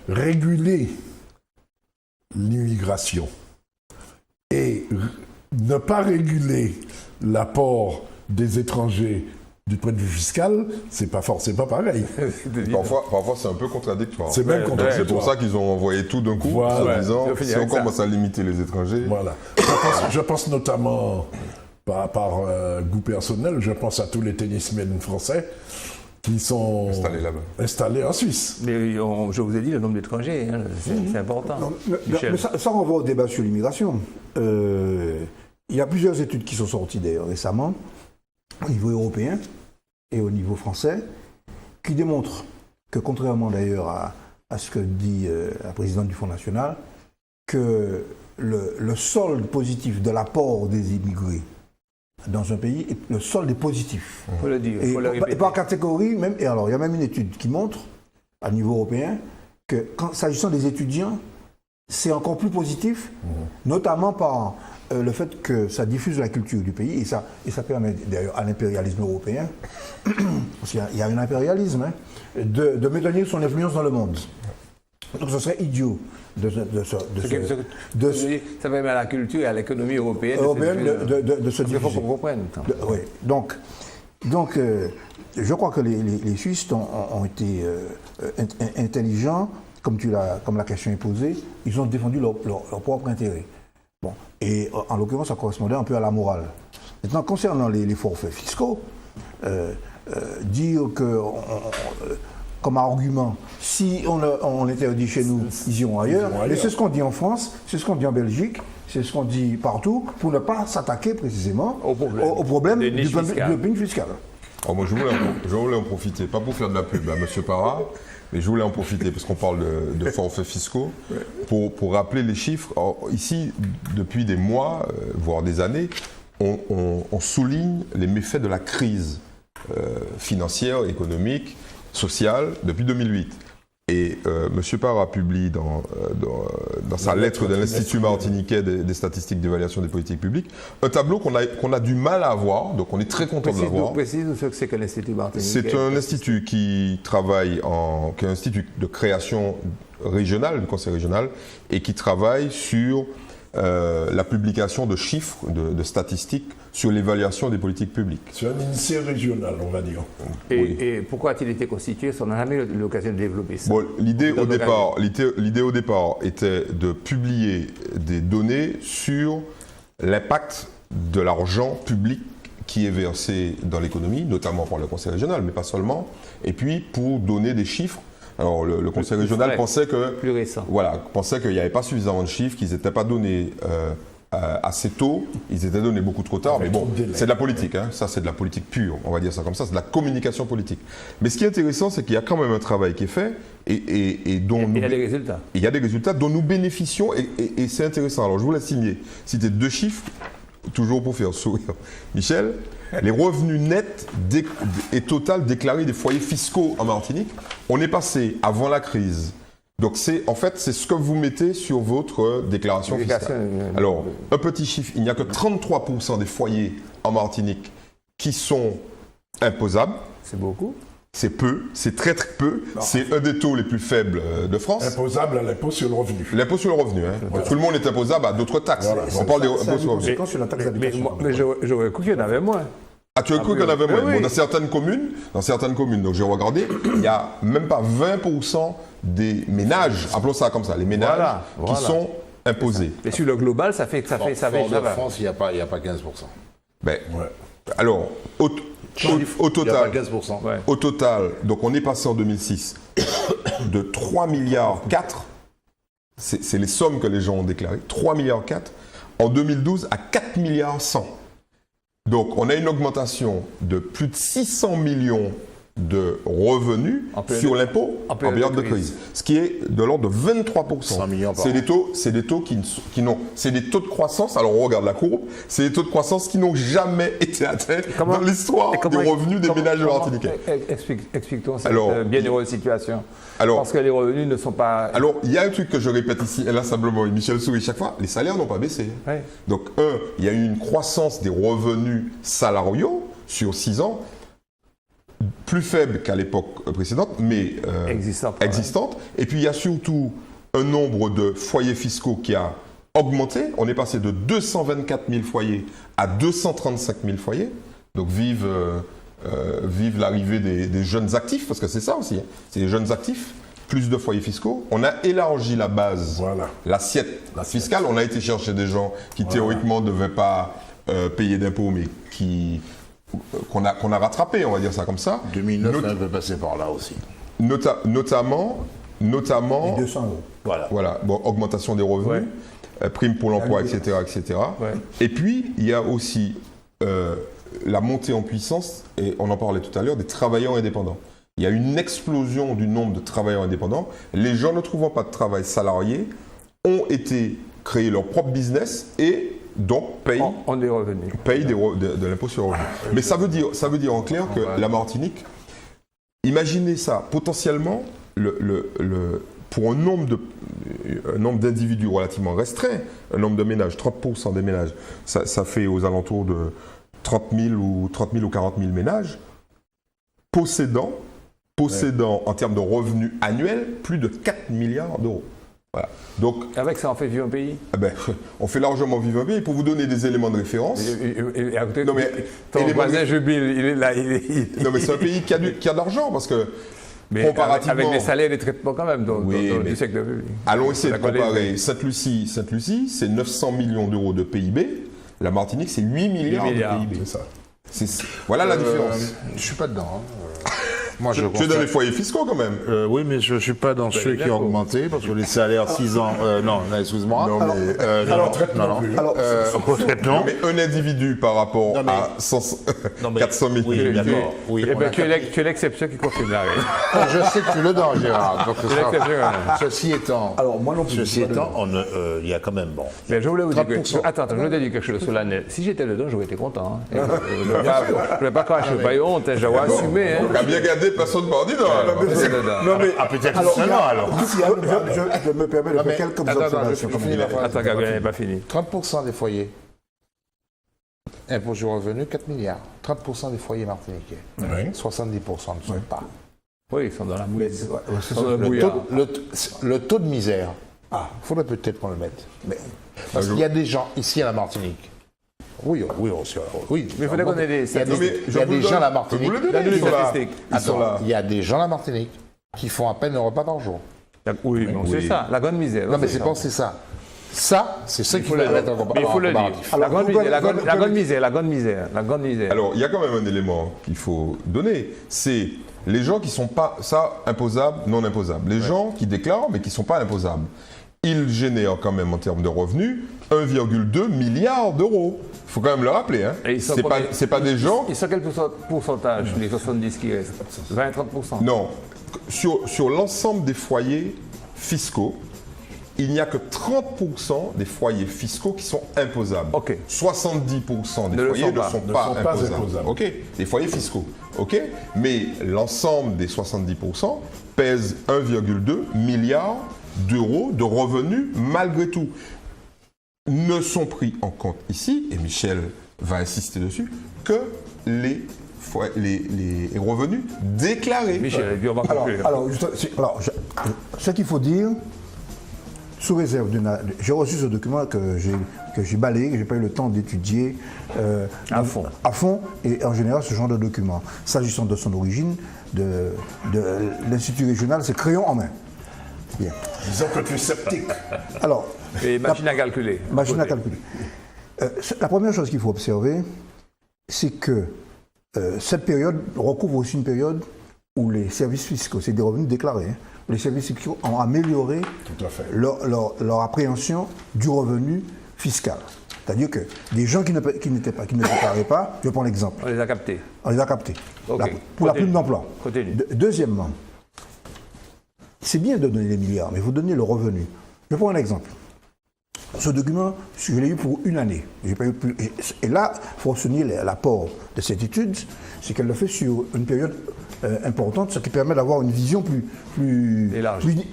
Réguler l'immigration et ne pas réguler l'apport des étrangers du point de vue fiscal, c'est pas pareil. Parfois c'est un peu contradictoire. C'est même contradictoire. C'est pour ça qu'ils ont envoyé tout d'un coup, en disant, si on commence à limiter les étrangers... Voilà. Je pense notamment, par goût personnel, je pense à tous les tennismen français qui sont installés en Suisse. Mais je vous ai dit le nombre d'étrangers, hein, c'est important. Non, mais ça renvoie au débat sur l'immigration. Il y a plusieurs études qui sont sorties d'ailleurs récemment, au niveau européen et au niveau français, qui démontrent que, contrairement d'ailleurs à ce que dit la présidente du Fonds national, que le solde positif de l'apport des immigrés dans un pays, le solde est positif. Il faut le dire, il faut le répéter. Et par catégorie, même, et alors il y a même une étude qui montre, à niveau européen, que s'agissant des étudiants, c'est encore plus positif, notamment par le fait que ça diffuse la culture du pays, et ça permet d'ailleurs à l'impérialisme européen, parce qu'il y a un impérialisme, de maintenir son influence dans le monde. Donc ce serait idiot ça permet à la culture et à l'économie européenne de se diffuser. Il faut qu'on comprenne. Oui. Donc je crois que les Suisses ont été intelligents, comme la question est posée, ils ont défendu leur propre intérêt. Bon. Et en l'occurrence, ça correspondait un peu à la morale. Maintenant, concernant les forfaits fiscaux, dire que, comme argument, si on interdit chez nous, ils iront ailleurs. Et c'est ce qu'on dit en France, c'est ce qu'on dit en Belgique, c'est ce qu'on dit partout, pour ne pas s'attaquer précisément au problème du dumping fiscal. Alors moi, je voulais en profiter, pas pour faire de la pub à M. Parra, mais je voulais en profiter, parce qu'on parle de forfaits fiscaux, pour rappeler les chiffres. Alors, ici, depuis des mois, voire des années, on souligne les méfaits de la crise financière, économique, sociale, depuis 2008. Et M. Parra publie dans sa lettre de l'Institut martiniquais des statistiques d'évaluation des politiques publiques un tableau qu'on a du mal à avoir, donc on est très content de l'avoir. Précise ce que c'est que l'Institut martiniquais. C'est un institut qui travaille qui est un institut de création régionale, du conseil régional, et qui travaille sur la publication de chiffres, de statistiques sur l'évaluation des politiques publiques. C'est un initié régional, on va dire. Et pourquoi a-t-il été constitué? On n'a jamais eu l'occasion de développer ça. Bon, l'idée au départ était de publier des données sur l'impact de l'argent public qui est versé dans l'économie, notamment par le conseil régional, mais pas seulement, et puis pour donner des chiffres. Alors le conseil régional pensait que plus récent. Voilà, pensait qu'il n'y avait pas suffisamment de chiffres, qu'ils n'étaient pas donnés assez tôt, ils étaient donnés beaucoup trop tard, mais bon, c'est de la politique, hein. Ça c'est de la politique pure, on va dire ça comme ça, c'est de la communication politique. Mais ce qui est intéressant, c'est qu'il y a quand même un travail qui est fait et dont il y a des résultats. Il y a des résultats dont nous bénéficions et c'est intéressant. Alors je vous laisse citer 2 chiffres, toujours pour faire sourire Michel. Les revenus nets et total déclarés des foyers fiscaux en Martinique, on est passé avant la crise. Donc c'est ce que vous mettez sur votre déclaration fiscale. Alors, un petit chiffre, il n'y a que 33% des foyers en Martinique qui sont imposables. C'est beaucoup. C'est peu, c'est très très peu. C'est un des taux les plus faibles de France. Imposable à l'impôt sur le revenu. L'impôt sur le revenu. Hein. Voilà. Tout le monde est imposable à d'autres taxes. Voilà, on parle des impôts sur le revenu. Sur la taxe d'habitation. Mais j'aurais cru qu'il y en avait moins. Ah, tu as cru qu'il y en avait moins. Oui. Bon, dans certaines communes, donc j'ai regardé, il n'y a même pas 20% des ménages, appelons ça comme ça, les ménages qui sont imposés. Et sur le global, ça fait. En France, il n'y a pas 15%. Ben, alors, au total, 15%. Ouais. au total, donc on est passé en 2006 de 3,4 milliards, c'est les sommes que les gens ont déclarées, 3,4 milliards, en 2012 à 4,1 milliards. Donc on a une augmentation de plus de 600 millions de revenus sur l'impôt en période de crise. Ce qui est de l'ordre de 23%. 100 millions par c'est des taux qui n'ont, c'est des taux de croissance, alors on regarde la courbe, c'est des taux de croissance qui n'ont jamais été atteints dans l'histoire des revenus des ménages martiniquais. Explique-toi cette bienheureuse situation. Parce que les revenus ne sont pas... Alors, il y a un truc que je répète ici, et là simplement, Michel sourit chaque fois, les salaires n'ont pas baissé. Ouais. Donc, il y a eu une croissance des revenus salariaux sur 6 ans, plus faible qu'à l'époque précédente, mais existante. Et puis, il y a surtout un nombre de foyers fiscaux qui a augmenté. On est passé de 224 000 foyers à 235 000 foyers. Donc, vive l'arrivée des jeunes actifs, parce que c'est ça aussi, hein. C'est les jeunes actifs, plus de foyers fiscaux. On a élargi la base, l'assiette fiscale. On a été chercher des gens qui théoriquement ne devaient pas payer d'impôts, mais qu'on a rattrapé, on va dire ça comme ça. 2009, on peut passer par là aussi. Notamment... Les 200 €. Voilà. Bon, augmentation des revenus, prime pour l'emploi, etc. Ouais. Et puis, il y a aussi la montée en puissance, et on en parlait tout à l'heure, des travailleurs indépendants. Il y a une explosion du nombre de travailleurs indépendants. Les gens ne trouvant pas de travail salarié ont créé leur propre business et donc payent de l'impôt sur le revenu. Mais ça veut dire en clair que la Martinique, imaginez ça, potentiellement, pour un nombre d'individus relativement restreint, un nombre de ménages, 30% des ménages, ça fait aux alentours de 30 000 ou 40 000 ménages, possédant en termes de revenus annuels plus de 4 milliards d'euros. Voilà. Donc, avec ça, on fait vivre un pays. On fait largement vivre un pays. Pour vous donner des éléments de référence. Ton voisin Jubile, il est là. Non, mais c'est un pays qui a de l'argent parce que. Mais comparativement, avec des salaires et des traitements quand même dans du secteur public. Allons essayer de comparer. Sainte-Lucie, c'est 900 millions d'euros de PIB. La Martinique, c'est 8 milliards de PIB. C'est ça. Voilà la différence. Je ne suis pas dedans. Moi, tu es dans les foyers fiscaux quand même. Oui, mais je ne suis pas dans ceux qui ont augmenté parce que les salaires 6 ans. Non, excuse-moi. Non, mais. Non, mais un individu par rapport à 400 000. Oui, d'accord. Oui, tu es l'exception qui confirme la règle. Je sais que tu le dans, Gérard. Donc, ceci étant. Alors, moi non plus. Ceci étant, il y a quand même bon. Mais je voulais vous dire. Attends, je voulais dire quelque chose de solennel. Si j'étais dedans, j'aurais été content. Je ne voulais pas cracher, pas eu honte, j'aurais assumé. On a bien gardé. Personne ne dit non. Mais peut-être alors. Je me permets de faire quelques observations. Attends, Gabriel n'est pas fini. 30% des foyers. Impôt sur le revenu, 4 milliards. 30% des foyers martiniquais. 70% ne sont pas. Oui, ils sont dans la mouise. Le taux de misère, il faudrait peut-être qu'on le mette. Parce qu'il y a des gens ici à la Martinique. Oui. Mais il faudrait qu'on ait des statistiques. Il y a des gens à la Martinique. Il y a des gens à la Martinique qui font à peine un repas par jour. Oui, c'est ça, la grande misère. Non, mais c'est ça. Ça, c'est ça qu'il faut mettre en comparatif. Mais il faut le dire. La grande misère. Alors, il y a quand même un élément qu'il faut donner, c'est les gens qui ne sont pas, ça, imposables, non imposables. Les gens qui déclarent, mais qui ne sont pas imposables. Ils génèrent quand même, en termes de revenus, 1,2 milliard d'euros. Il faut quand même le rappeler. Hein. C'est pas des gens... Ils sont quel pourcentage, les 70 qui restent 20-30%? Non. Sur l'ensemble des foyers fiscaux, il n'y a que 30% des foyers fiscaux qui sont imposables. Okay. 70% des foyers ne sont pas imposables. Ok. Des foyers fiscaux. Ok. Mais l'ensemble des 70% pèse 1,2 milliard d'euros de revenus malgré tout. Ne sont pris en compte ici, et Michel va insister dessus, que les revenus déclarés. Michel, ce qu'il faut dire, sous réserve j'ai reçu ce document que j'ai balayé, que je n'ai pas eu le temps d'étudier à fond, et en général ce genre de document, s'agissant de son origine, de l'Institut régional, c'est crayon en main. Bien. Disons que tu es sceptique. Alors, et machine à calculer. Machine à calculer. La première chose qu'il faut observer, c'est que cette période recouvre aussi une période où les services fiscaux, c'est des revenus déclarés, hein, les services fiscaux ont amélioré leur appréhension du revenu fiscal. C'est-à-dire que des gens qui ne déclaraient pas, je prends l'exemple. On les a captés. Okay. Pour la prime d'emploi. Deuxièmement, c'est bien de donner les milliards, mais il faut donner le revenu. Je prends un exemple. Ce document, je l'ai eu pour une année. J'ai pas eu plus, et là, il faut souligner l'apport de cette étude, c'est qu'elle le fait sur une période importante, ce qui permet d'avoir une vision plus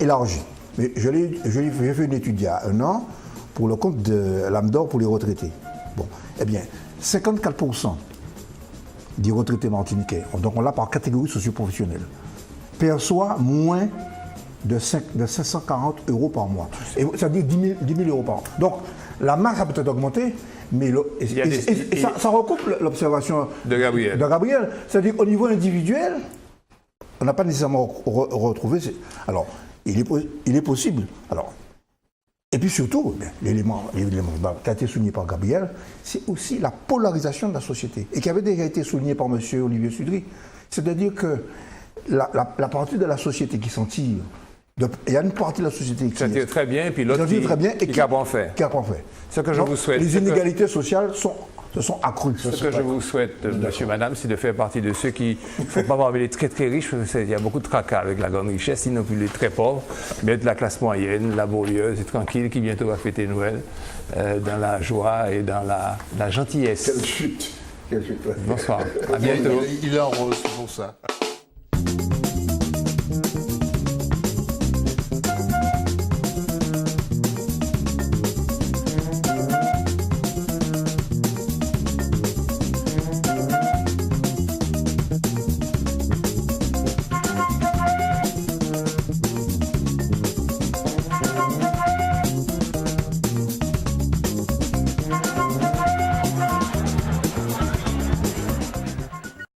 élargie. Mais j'ai fait une étude il y a 1 an pour le compte de l'AMDOR pour les retraités. Bon, eh bien, 54% des retraités martiniquais, donc on l'a par catégorie socio-professionnelle, perçoit moins de 540 euros par mois. Ça veut dire 10 000 euros par an. Donc, la masse a peut-être augmenté, mais ça recoupe l'observation de Gabriel. C'est-à-dire qu'au niveau individuel, on n'a pas nécessairement retrouvé... Alors, il est possible. Alors, et puis surtout, l'élément qui a été souligné par Gabriel, c'est aussi la polarisation de la société, et qui avait déjà été souligné par M. Olivier Sudry. C'est-à-dire que la partie de la société qui s'en tire, il y a une partie de la société qui s'en tire très bien, puis l'autre qui apprend à faire. Ce que je vous souhaite. Les inégalités sociales se sont accrues. Ce que je vous souhaite, monsieur, madame, c'est de faire partie de ceux qui ne font pas parmi les très très riches, parce qu'il y a beaucoup de tracas avec la grande richesse, sinon plus les très pauvres, mais de la classe moyenne, laborieuse et tranquille, qui bientôt va fêter Noël dans la joie et dans la gentillesse. Quelle chute. Bonsoir, à bientôt. Il est en rose, c'est pour ça.